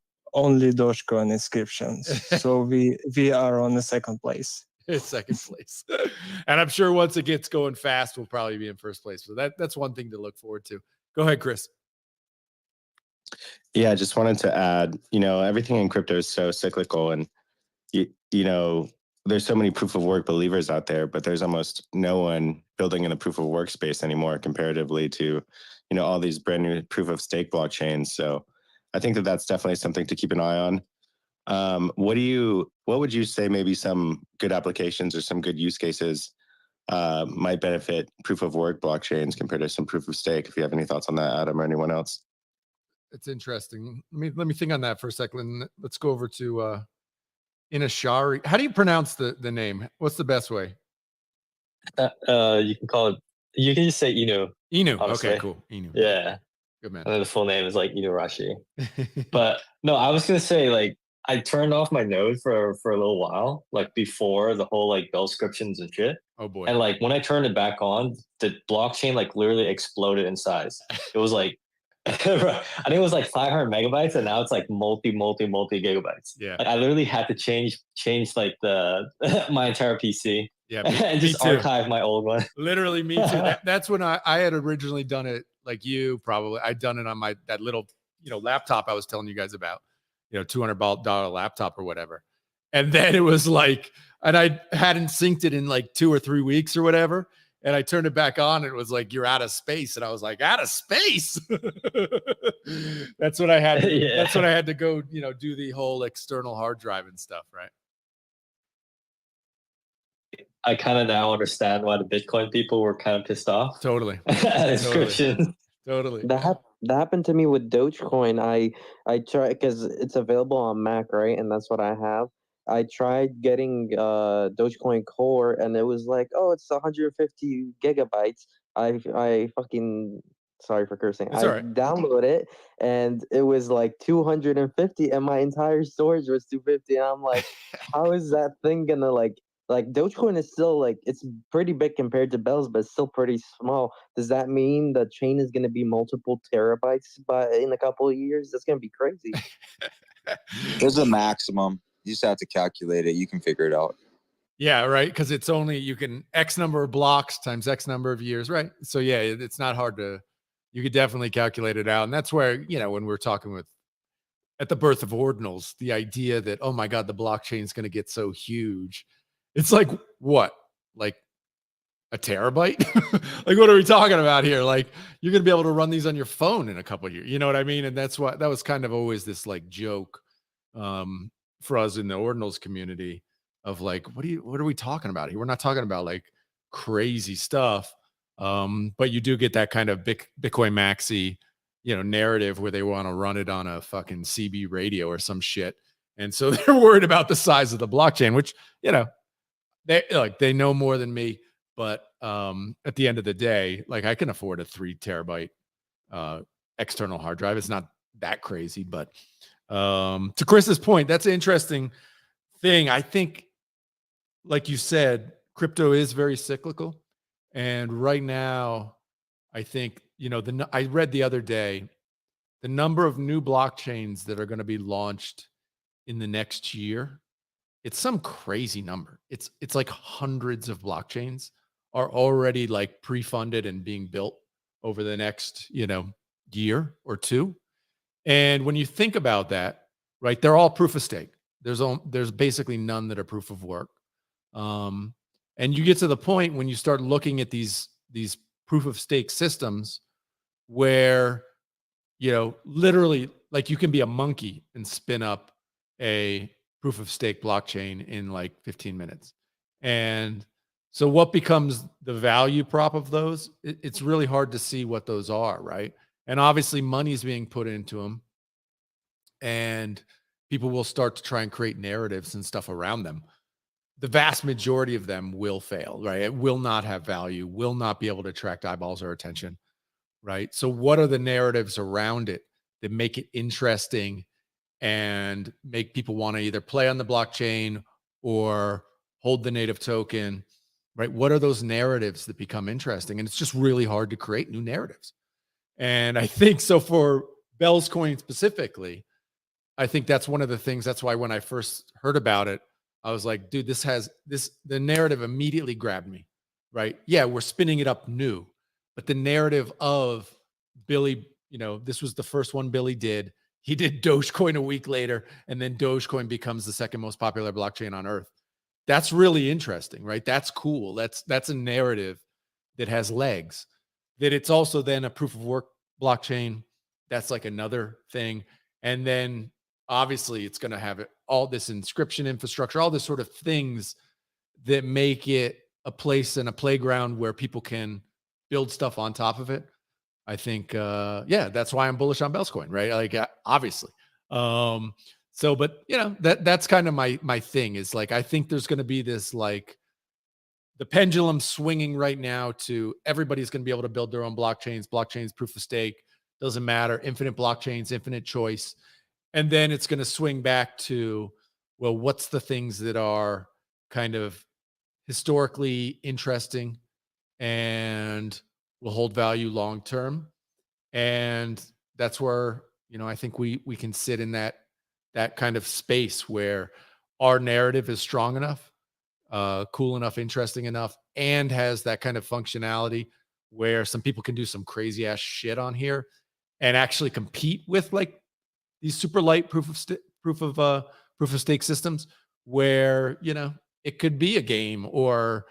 Dogecoin inscriptions. So we are on the second place. Second place. And I'm sure once it gets going fast, we'll probably be in first place. So that's one thing to look forward to. Go ahead, Chris. Yeah, I just wanted to add, everything in crypto is so cyclical, and there's so many proof of work believers out there, but there's almost no one building in the proof of work space anymore comparatively to, all these brand new proof of stake blockchains. So I think that's definitely something to keep an eye on. What would you say maybe some good applications or some good use cases might benefit proof of work blockchains compared to some proof of stake? If you have any thoughts on that, Adam, or anyone else. It's interesting. Let me think on that for a second. Let's go over to Inashari. How do you pronounce the name? What's the best way? You can call it. You can just say Inu. Inu. Honestly. Okay, cool. Inu. Yeah. Good man. And then the full name is like Inurashi. But no, I was gonna say, like, I turned off my node for a little while, like before the whole like Bellscriptions and shit. Oh boy. And like when I turned it back on, the blockchain like literally exploded in size. It was like I think it was like 500 megabytes, and now it's like multi gigabytes. Yeah. Like I literally had to change like the my entire PC. Yeah. And just archive my old one. Literally me too. That's when I had originally done it, like you probably. I'd done it on that little, laptop I was telling you guys about, $200 laptop or whatever. And then it was like, and I hadn't synced it in like 2 or 3 weeks or whatever. And I turned it back on and it was like, you're out of space. And I was like, out of space. That's what I had. That's what I had to go, do the whole external hard drive and stuff. Right. I kind of now understand why the Bitcoin people were kind of pissed off. Totally. Totally. That happened to me with Dogecoin. I tried, because it's available on Mac, right? And that's what I have. I tried getting Dogecoin Core, and it was like, oh, it's 150 gigabytes. I fucking, sorry for cursing. It's all right. Download it, and it was like 250, and my entire storage was 250. And I'm like, how is that thing gonna like Dogecoin is still like, it's pretty big compared to Bells, but it's still pretty small. Does that mean the chain is gonna be multiple terabytes in a couple of years? That's gonna be crazy. There's a maximum. You just have to calculate it. You can figure it out. Yeah, right. Because it's only you can X number of blocks times X number of years, right? So yeah, it's not hard to. You could definitely calculate it out, and that's where when we're talking with at the birth of ordinals, the idea that oh my god, the blockchain is going to get so huge. It's like what, like a terabyte? Like what are we talking about here? Like you're going to be able to run these on your phone in a couple of years. You know what I mean? And that's why that was kind of always this like joke for us in the ordinals community of like, what are we talking about here? We're not talking about like crazy stuff. But you do get that kind of Bitcoin maxi, narrative where they want to run it on a fucking CB radio or some shit. And so they're worried about the size of the blockchain, which, they know more than me. But at the end of the day, like I can afford a 3 terabyte external hard drive. It's not that crazy, but to Chris's point, that's an interesting thing. I think, like you said, crypto is very cyclical. And right now, I think, I read the other day, the number of new blockchains that are going to be launched in the next year, it's some crazy number. It's like hundreds of blockchains are already like pre-funded and being built over the next, year or two. And when you think about that, right, they're all proof of stake. There's basically none that are proof of work. And you get to the point when you start looking at these proof of stake systems where, literally like you can be a monkey and spin up a proof of stake blockchain in like 15 minutes. And so what becomes the value prop of those? It's really hard to see what those are, right? And obviously money is being put into them and people will start to try and create narratives and stuff around them. The vast majority of them will fail, right? It will not have value, will not be able to attract eyeballs or attention, right? So what are the narratives around it that make it interesting and make people want to either play on the blockchain or hold the native token, right? What are those narratives that become interesting? And it's just really hard to create new narratives. And I think so for Bellscoin specifically, I think that's one of the things. That's why when I first heard about it, I was like, dude, the narrative immediately grabbed me, right? Yeah, we're spinning it up new, but the narrative of Billy, this was the first one Billy did. He did Dogecoin a week later, and then Dogecoin becomes the second most popular blockchain on earth. That's really interesting, right? That's cool. That's a narrative that has legs. That it's also then a proof of work blockchain. That's like another thing. And then obviously it's going to have all this inscription infrastructure, all this sort of things that make it a place and a playground where people can build stuff on top of it. I think, that's why I'm bullish on Bellscoin, right? Like, obviously. But that's kind of my thing is like, I think there's going to be this, like the pendulum swinging right now to everybody's going to be able to build their own blockchains, proof of stake, doesn't matter. Infinite blockchains, infinite choice. And then it's going to swing back to, well, what's the things that are kind of historically interesting and will hold value long term. And that's where, I think we can sit in that kind of space where our narrative is strong enough, cool enough, interesting enough, and has that kind of functionality where some people can do some crazy ass shit on here and actually compete with like these super light proof of stake systems where, it could be a game or,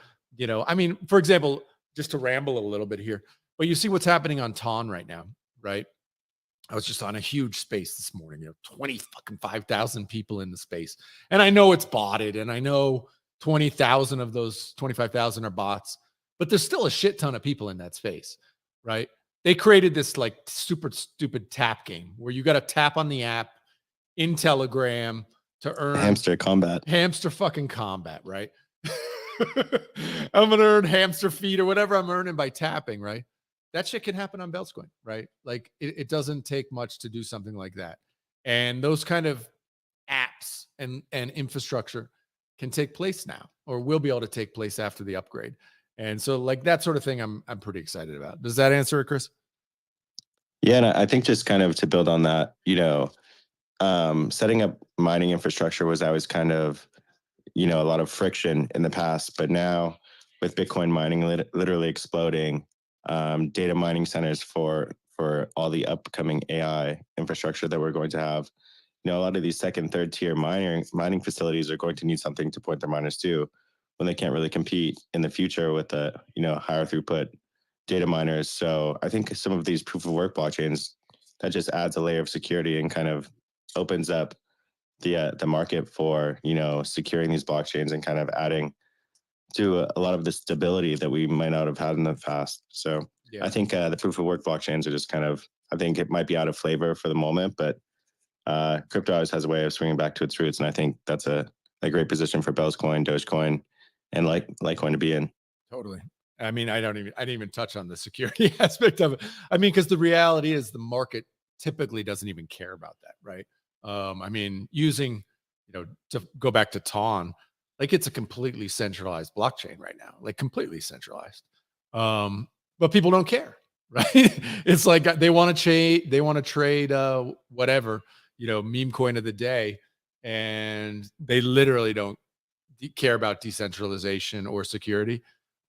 for example, just to ramble a little bit here, but you see what's happening on Ton right now, right? I was just on a huge space this morning, 5,000 people in the space. And I know it's botted and I know 20,000 of those 25,000 are bots, but there's still a shit ton of people in that space, right? They created this like super stupid tap game where you got to tap on the app in Telegram to earn hamster fucking combat, right? I'm going to earn hamster feet or whatever I'm earning by tapping, right? That shit can happen on Bellscoin, right? Like it doesn't take much to do something like that. And those kind of apps and infrastructure can take place now or will be able to take place after the upgrade. And so like that sort of thing, I'm pretty excited about. Does that answer it, Chris? Yeah. And I think just kind of to build on that, setting up mining infrastructure was always kind of, a lot of friction in the past, but now with Bitcoin mining literally exploding, data mining centers for all the upcoming AI infrastructure that we're going to have, a lot of these second, third tier mining facilities are going to need something to point their miners to when they can't really compete in the future with the, higher throughput data miners. So I think some of these proof of work blockchains, that just adds a layer of security and kind of opens up the market for, securing these blockchains and kind of adding to a lot of the stability that we might not have had in the past. So I think the proof of work blockchains are just kind of, I think it might be out of flavor for the moment, but crypto always has a way of swinging back to its roots. And I think that's a great position for Bellscoin, Dogecoin, and Litecoin to be in. Totally. I mean, I didn't even touch on the security aspect of it. I mean, because the reality is the market typically doesn't even care about that, right? I mean, using, to go back to Ton, like it's a completely centralized blockchain right now, like completely centralized. But people don't care, right? It's like they want to trade whatever, meme coin of the day, and they literally don't care about decentralization or security.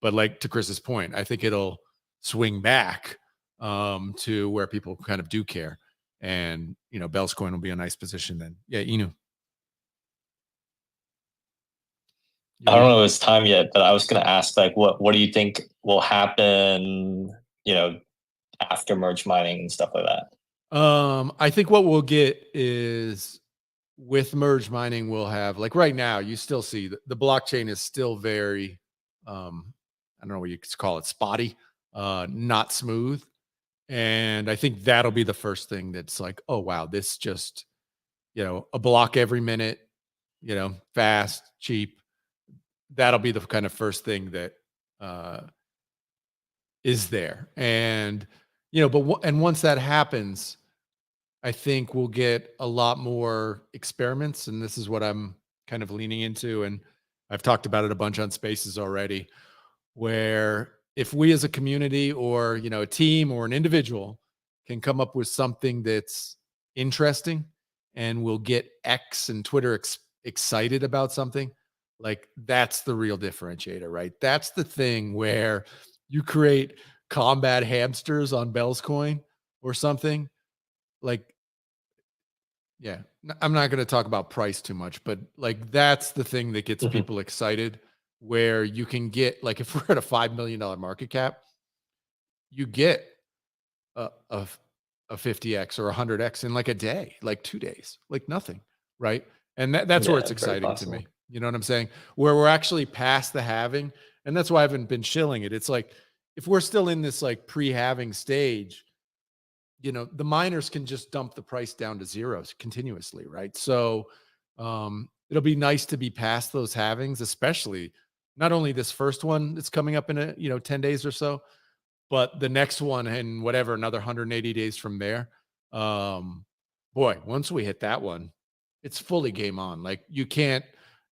But like to Chris's point, I think it'll swing back to where people kind of do care. And, Bellscoin will be a nice position then. Yeah, Inu. I don't know if it's time yet, but I was going to ask, like, what do you think will happen, after merge mining and stuff like that? I think what we'll get is with merge mining, we'll have, like right now, you still see the blockchain is still very, I don't know what you could call it, spotty, not smooth. And I think that'll be the first thing that's like, oh, wow, this just, a block every minute, fast, cheap. That'll be the kind of first thing that is there. And, and once that happens, I think we'll get a lot more experiments. And this is what I'm kind of leaning into. And I've talked about it a bunch on Spaces already, where if we as a community or, a team or an individual can come up with something that's interesting and we'll get X and Twitter excited about something, like that's the real differentiator, right? That's the thing where you create combat hamsters on Bellscoin or something like, yeah, I'm not going to talk about price too much, but like that's the thing that gets people excited, where you can get, like, if we're at a $5 million market cap, you get a 50x or 100x in like a day, like 2 days, like nothing, right? And that's where it's exciting to me. You know what I'm saying? Where we're actually past the halving, and that's why I haven't been shilling it. It's like if we're still in this like pre-halving stage, the miners can just dump the price down to zeros continuously, right? So it'll be nice to be past those halvings, especially not only this first one that's coming up in 10 days or so, but the next one in whatever, another 180 days from there. Boy, once we hit that one, it's fully game on. Like you can't,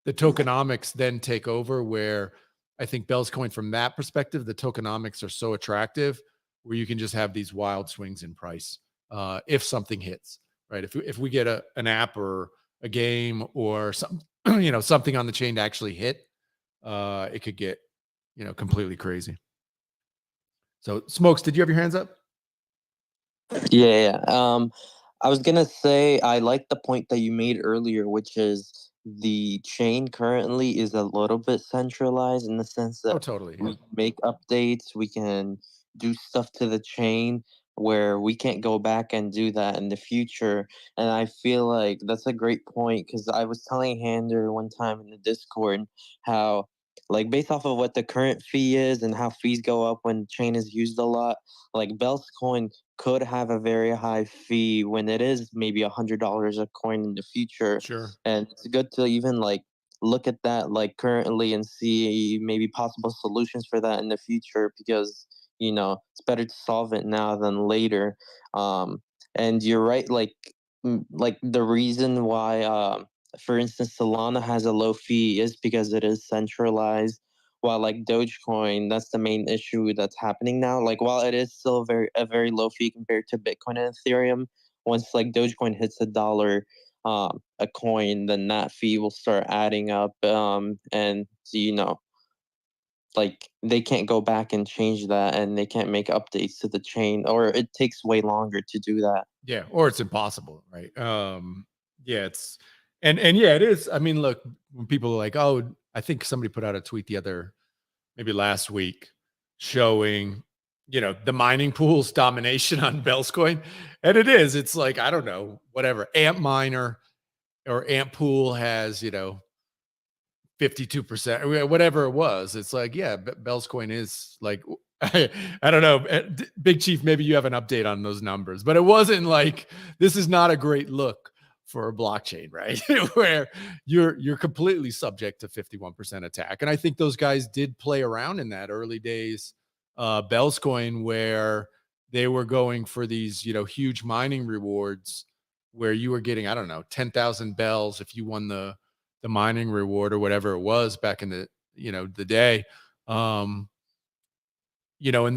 the tokenomics then take over, where I think Bellscoin from that perspective, the tokenomics are so attractive where you can just have these wild swings in price if something hits, right? If we get an app or a game or some, something on the chain to actually hit, it could get, completely crazy. Smokes, did you have your hands up? Yeah. I was gonna say I like the point that you made earlier, which is the chain currently is a little bit centralized in the sense that totally. we make updates, we can do stuff to the chain where we can't go back and do that in the future. And I feel like that's a great point, because I was telling Hander one time in the Discord how, like, based off of what the current fee is and how fees go up when chain is used a lot, like Bellscoin could have a very high fee when it is maybe $100 a coin in the future. Sure. And it's good to even like look at that like currently and see maybe possible solutions for that in the future, because it's better to solve it now than later. And you're right, like the reason why for instance Solana has a low fee is because it is centralized, while like Dogecoin, that's the main issue that's happening now. Like while it is still a very low fee compared to Bitcoin and Ethereum, once like Dogecoin hits $1, a coin, then that fee will start adding up. And like they can't go back and change that, and they can't make updates to the chain, or it takes way longer to do that. Yeah, or it's impossible, right? Yeah, it's and yeah, it is. I mean, look, when people are like, oh, I think somebody put out a tweet maybe last week, showing, the mining pool's domination on Bellscoin. And it is, it's like, I don't know, whatever, Amp Miner or Amp Pool has, 52%, or whatever it was. It's like, yeah, Bellscoin is like, I don't know, Big Chief, maybe you have an update on those numbers, but it wasn't like, this is not a great look for a blockchain, right? Where you're completely subject to 51% attack. And I think those guys did play around in that early days, Bellscoin, where they were going for these, huge mining rewards where you were getting, I don't know, 10,000 bells if you won the mining reward or whatever it was back in the, the day. And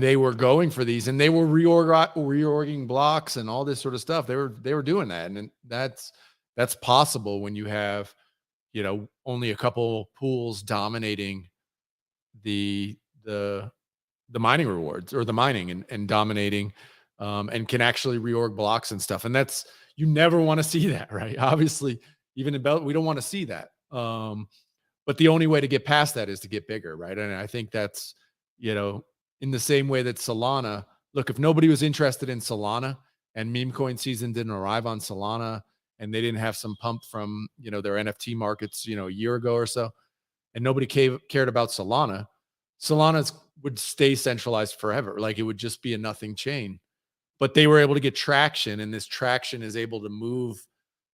they were going for these, and they were reorging blocks and all this sort of stuff. They were doing that. And that's possible when you have, only a couple pools dominating the mining rewards, or the mining, and dominating, and can actually reorg blocks and stuff. And you never want to see that, right? Obviously, even in Bell, we don't want to see that. But the only way to get past that is to get bigger, right? And I think that's, in the same way that Solana, look, if nobody was interested in Solana and meme coin season didn't arrive on Solana, and they didn't have some pump from, their NFT markets, a year ago or so, and nobody cared about Solana would stay centralized forever. Like, it would just be a nothing chain. But they were able to get traction, and this traction is able to move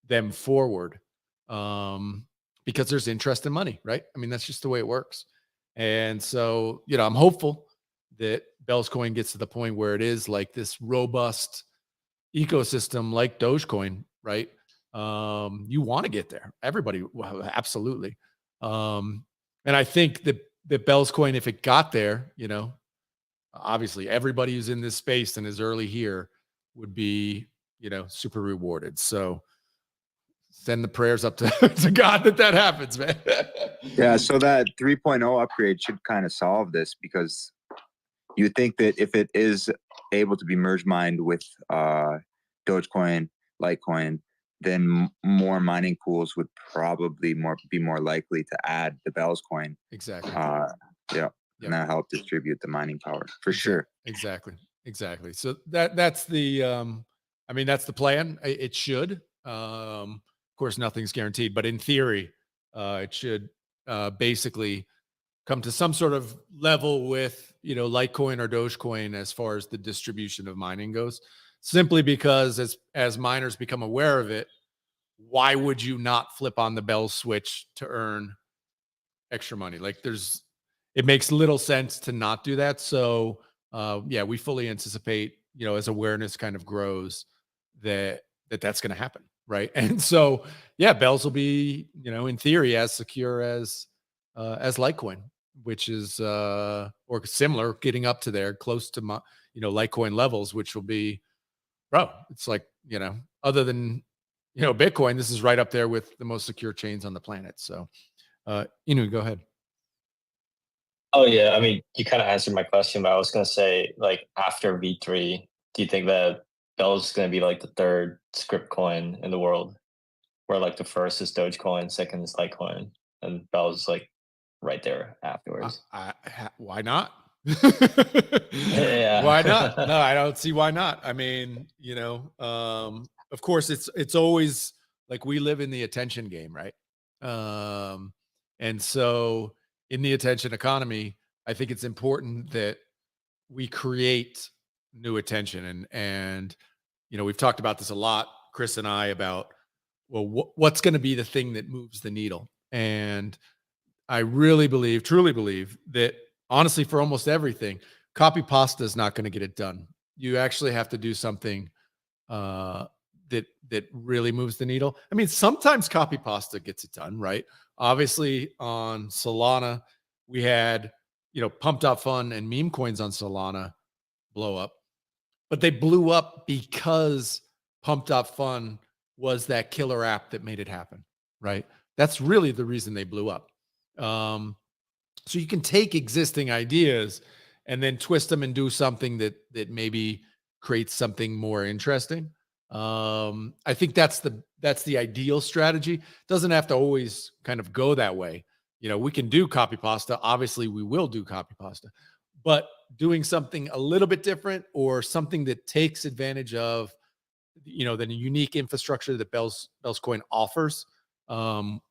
them forward, because there's interest in money, right? I mean, that's just the way it works. And so, I'm hopeful that Bellscoin gets to the point where it is like this robust ecosystem like Dogecoin, right? You want to get there. Everybody, well, absolutely. And I think that Bellscoin, if it got there, obviously everybody who's in this space and is early here would be, super rewarded. So send the prayers up to, to God that happens, man. Yeah, so that 3.0 upgrade should kind of solve this, because you would think that if it is able to be merge mined with Dogecoin, Litecoin, then more mining pools would probably be more likely to add the Bellscoin. Exactly. Yeah. And that help distribute the mining power for sure. Exactly. So that's the that's the plan. It should. Of course, nothing's guaranteed, but in theory, it should basically come to some sort of level with, Litecoin or Dogecoin as far as the distribution of mining goes. Simply because as miners become aware of it, why would you not flip on the bell switch to earn extra money? Like, it makes little sense to not do that. So we fully anticipate, as awareness kind of grows, that's going to happen, right? And so bells will be, in theory, as secure as Litecoin, which is or similar, getting up to there, close to Litecoin levels, which will be, bro, it's like, other than Bitcoin, this is right up there with the most secure chains on the planet. So Inu, go ahead. Oh yeah, I mean, you kind of answered my question, but I was going to say, like, after V3, do you think that Bell's is going to be like the third script coin in the world, where like the first is Dogecoin, second is Litecoin, and Bell's like right there afterwards? Why not? Yeah. Why not? No, I don't see why not. I mean, of course, it's always like, we live in the attention game, right? And so in the attention economy, I think it's important that we create new attention. And we've talked about this a lot, Chris and I, about, well, what's going to be the thing that moves the needle? And I really truly believe that, honestly, for almost everything, copy pasta is not going to get it done. You actually have to do something that really moves the needle. I mean, sometimes copy pasta gets it done, right? Obviously, on Solana, we had, Pump.Fun and meme coins on Solana blow up, but they blew up because Pump.Fun was that killer app that made it happen, right? That's really the reason they blew up. So you can take existing ideas and then twist them and do something that maybe creates something more interesting. I think that's the ideal strategy. Doesn't have to always kind of go that way. We can do copy pasta. Obviously, we will do copy pasta, but doing something a little bit different or something that takes advantage of, the unique infrastructure that Bellscoin offers,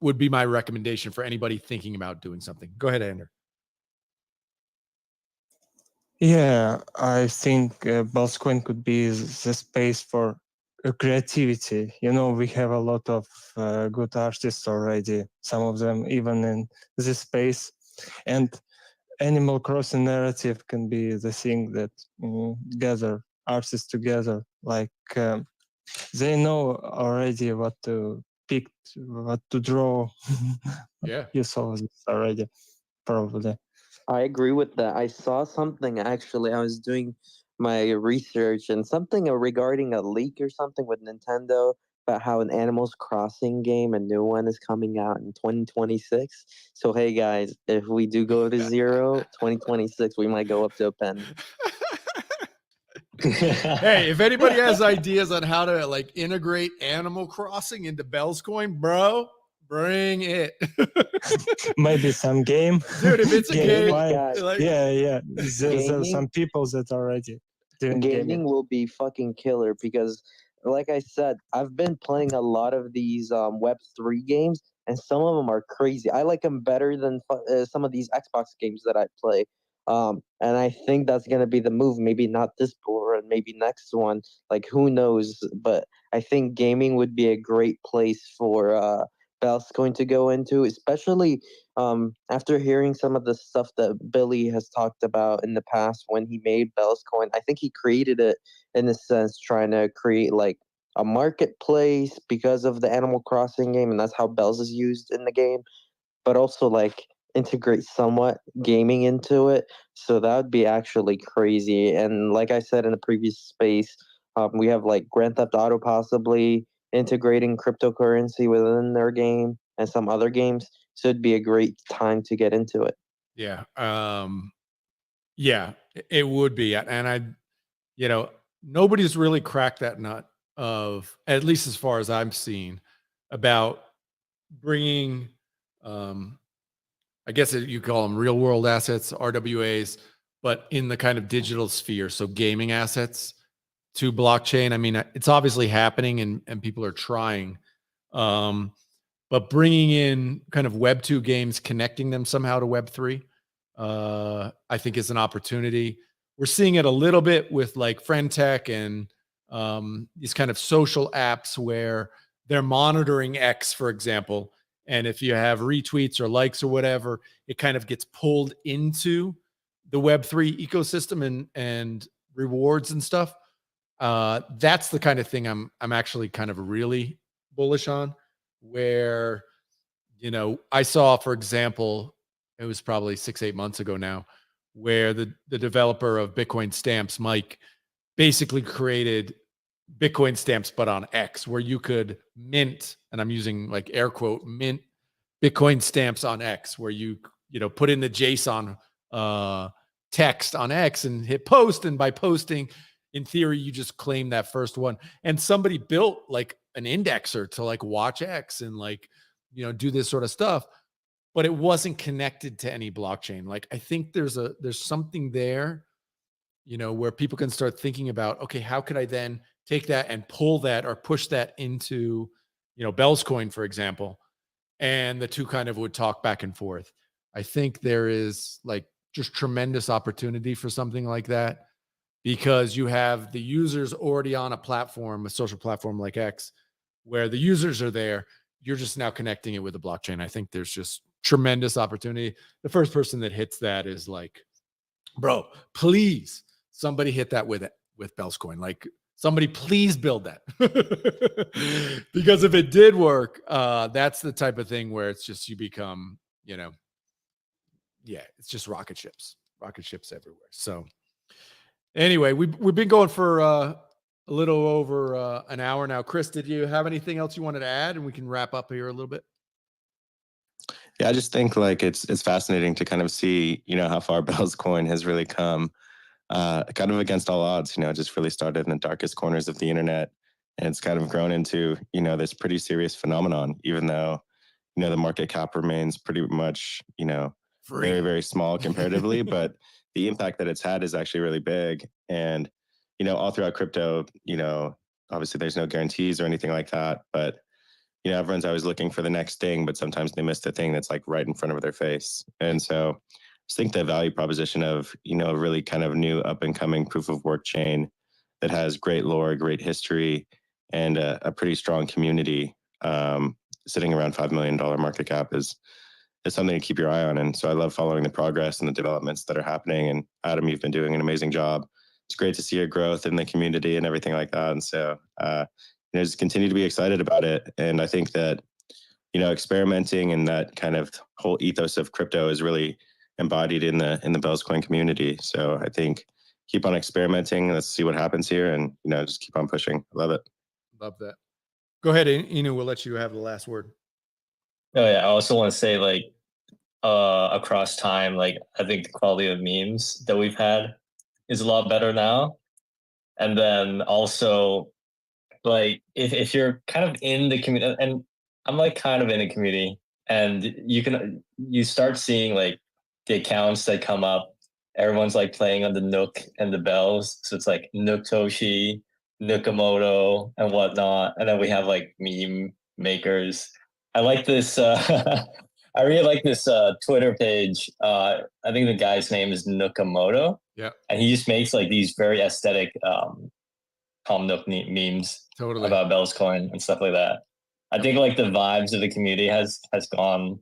would be my recommendation for anybody thinking about doing something. Go ahead, Ander. Yeah, I think Bellscoin could be the space for creativity. We have a lot of good artists already, some of them even in this space. And Animal Crossing narrative can be the thing that gather artists together. Like they know already what to pick, what to draw. Yeah. You saw this already, probably. I agree with that. I saw something actually. I was doing my research and something regarding a leak or something with Nintendo about how an Animals Crossing game, a new one, is coming out in 2026. So, hey guys, if we do go to zero, 2026, we might go up to a penny. Hey, if anybody has ideas on how to like integrate Animal Crossing into Bellscoin, bro, bring it. Maybe some game. Dude, if it's a game, Guys, yeah. There's gaming- some people that are already doing gaming gaming. will be fucking killer because, like I said, I've been playing a lot of these Web3 games, and some of them are crazy. I like them better than some of these Xbox games that I play. And I think that's gonna be the move. Maybe not this bull run, maybe next one. Like who knows? But I think gaming would be a great place for Bellscoin to go into, especially after hearing some of the stuff that Billy has talked about in the past when he made Bellscoin. I think he created it in a sense, trying to create like a marketplace because of the Animal Crossing game, and that's how Bells is used in the game. But also like integrate somewhat gaming into it. So that would be actually crazy. And like I said in the previous space, we have like Grand Theft Auto possibly integrating cryptocurrency within their game and some other games. So it'd be a great time to get into it. Yeah. Yeah, it would be. And nobody's really cracked that nut of, at least as far as I'm seeing, about bringing, I guess you call them real world assets, RWAs, but in the kind of digital sphere. So gaming assets to blockchain. I mean, it's obviously happening and people are trying. But bringing in kind of Web2 games, connecting them somehow to Web3, I think is an opportunity. We're seeing it a little bit with like Friendtech and these kind of social apps where they're monitoring X, for example. And if you have retweets or likes or whatever, it kind of gets pulled into the Web3 ecosystem and rewards and stuff. That's the kind of thing I'm actually kind of really bullish on, where I saw, for example, it was probably 6-8 months ago now, where the developer of Bitcoin Stamps, Mike, basically created Bitcoin Stamps but on X, where you could mint, and I'm using like air quote, mint Bitcoin Stamps on X, where you put in the JSON text on X and hit post, and by posting, in theory, you just claim that first one. And somebody built like an indexer to like watch X and like do this sort of stuff, but it wasn't connected to any blockchain. Like I think there's something there, where people can start thinking about, okay, how could I then take that and pull that or push that into, Bellscoin, for example, and the two kind of would talk back and forth. I think there is like just tremendous opportunity for something like that, because you have the users already on a platform, a social platform like X, where the users are there. You're just now connecting it with the blockchain. I think there's just tremendous opportunity. The first person that hits that is like, bro, please, somebody hit that with Bellscoin. Like, somebody please build that. Because if it did work, that's the type of thing where it's just, you become, it's just rocket ships everywhere. So anyway, we've been going for a little over an hour now. Chris, did you have anything else you wanted to add? And we can wrap up here a little bit. Yeah, I just think like it's fascinating to kind of see, you know, how far Bellscoin has really come, kind of against all odds. You know, it just really started in the darkest corners of the internet, and it's kind of grown into, you know, this pretty serious phenomenon. Even though, you know, the market cap remains pretty much, you know, very, very small comparatively, but the impact that it's had is actually really big. And, you know, all throughout crypto, you know, obviously there's no guarantees or anything like that, but you know, everyone's always looking for the next thing, but sometimes they miss the thing that's like right in front of their face. And so I just think the value proposition of, you know, really kind of new up and coming proof of work chain that has great lore, great history, and a pretty strong community, sitting around $5 million market cap is something to keep your eye on. And so I love following the progress and the developments that are happening. And Adam, you've been doing an amazing job. It's great to see your growth in the community and everything like that. And so, you know, just continue to be excited about it. And I think that, you know, experimenting and that kind of whole ethos of crypto is really embodied in the Bellscoin community. So I think keep on experimenting. Let's see what happens here, and you know, just keep on pushing. Love it. Love that. Go ahead, Inu. We'll let you have the last word. Oh yeah, I also want to say like across time, like I think the quality of memes that we've had is a lot better now. And then also like if you're kind of in the community, and I'm like kind of in a community, and you start seeing like the accounts that come up, everyone's like playing on the Nook and the bells, so it's like Nook Toshi, Nukamoto, and whatnot. And then we have like meme makers. I like this I really like this Twitter page. I think the guy's name is Nukamoto. Yeah, and he just makes like these very aesthetic Tom Nook memes about Bellscoin and stuff like that. I think like the vibes of the community has gone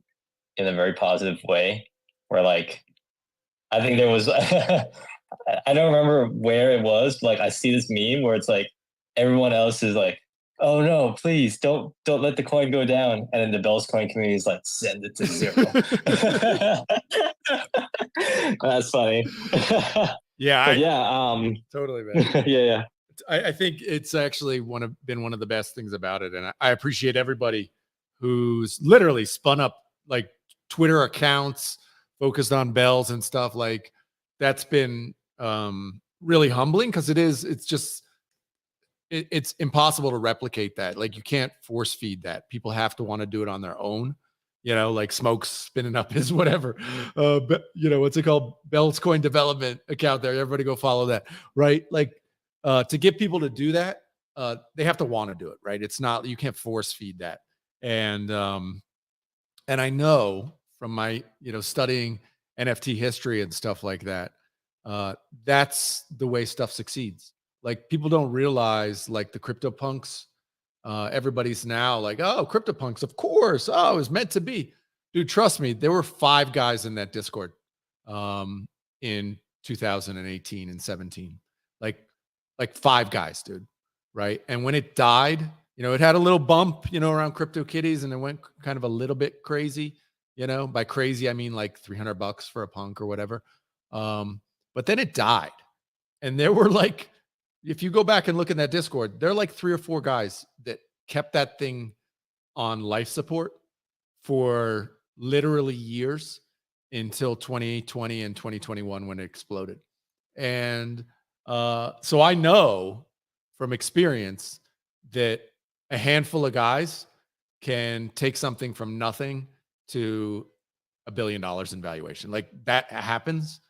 in a very positive way, where like I think there was I don't remember where it was, but like I see this meme where it's like everyone else is like, oh no, please don't let the coin go down, and then the Bellscoin community is like, send it to 0. That's funny. Yeah, yeah, totally, man. yeah. I think it's actually been one of the best things about it. And I appreciate everybody who's literally spun up like Twitter accounts focused on bells and stuff. Like that's been really humbling, because it's impossible to replicate that. Like you can't force feed that. People have to want to do it on their own. You know, like Smoke's spinning up his whatever, but you know, what's it called? Bellscoin development account there. Everybody go follow that, right? Like to get people to do that, they have to want to do it, right? It's not, you can't force feed that. And I know from my, you know, studying NFT history and stuff like that, that's the way stuff succeeds. Like people don't realize, like the CryptoPunks, everybody's now like, oh, CryptoPunks, of course. Oh, it was meant to be. Dude, trust me, there were 5 guys in that Discord in 2018 and 17. Like 5 guys, dude. Right. And when it died, you know, it had a little bump, you know, around CryptoKitties, and it went kind of a little bit crazy. You know, by crazy, I mean like $300 for a punk or whatever. But then it died. And there were like, if you go back and look in that Discord, there are like 3 or 4 guys that kept that thing on life support for literally years until 2020 and 2021 when it exploded. And so I know from experience that a handful of guys can take something from nothing to $1 billion in valuation. Like that happens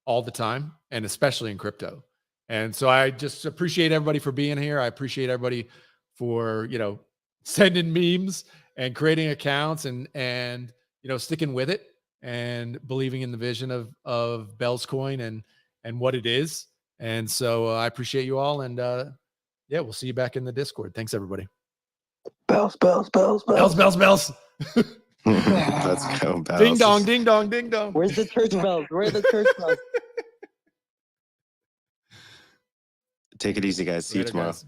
all the time, and especially in crypto. And so I just appreciate everybody for being here. I appreciate everybody for, you know, sending memes and creating accounts and you know, sticking with it and believing in the vision of Bellscoin and what it is. And so I appreciate you all. And yeah, we'll see you back in the Discord. Thanks, everybody. Bells, bells, bells, Bells, bells. bells, bells. Let's go, bells. Ding dong, ding dong, ding dong. Where's the church bells? Where are the church bells? Take it easy, guys. See you Later, tomorrow. guys.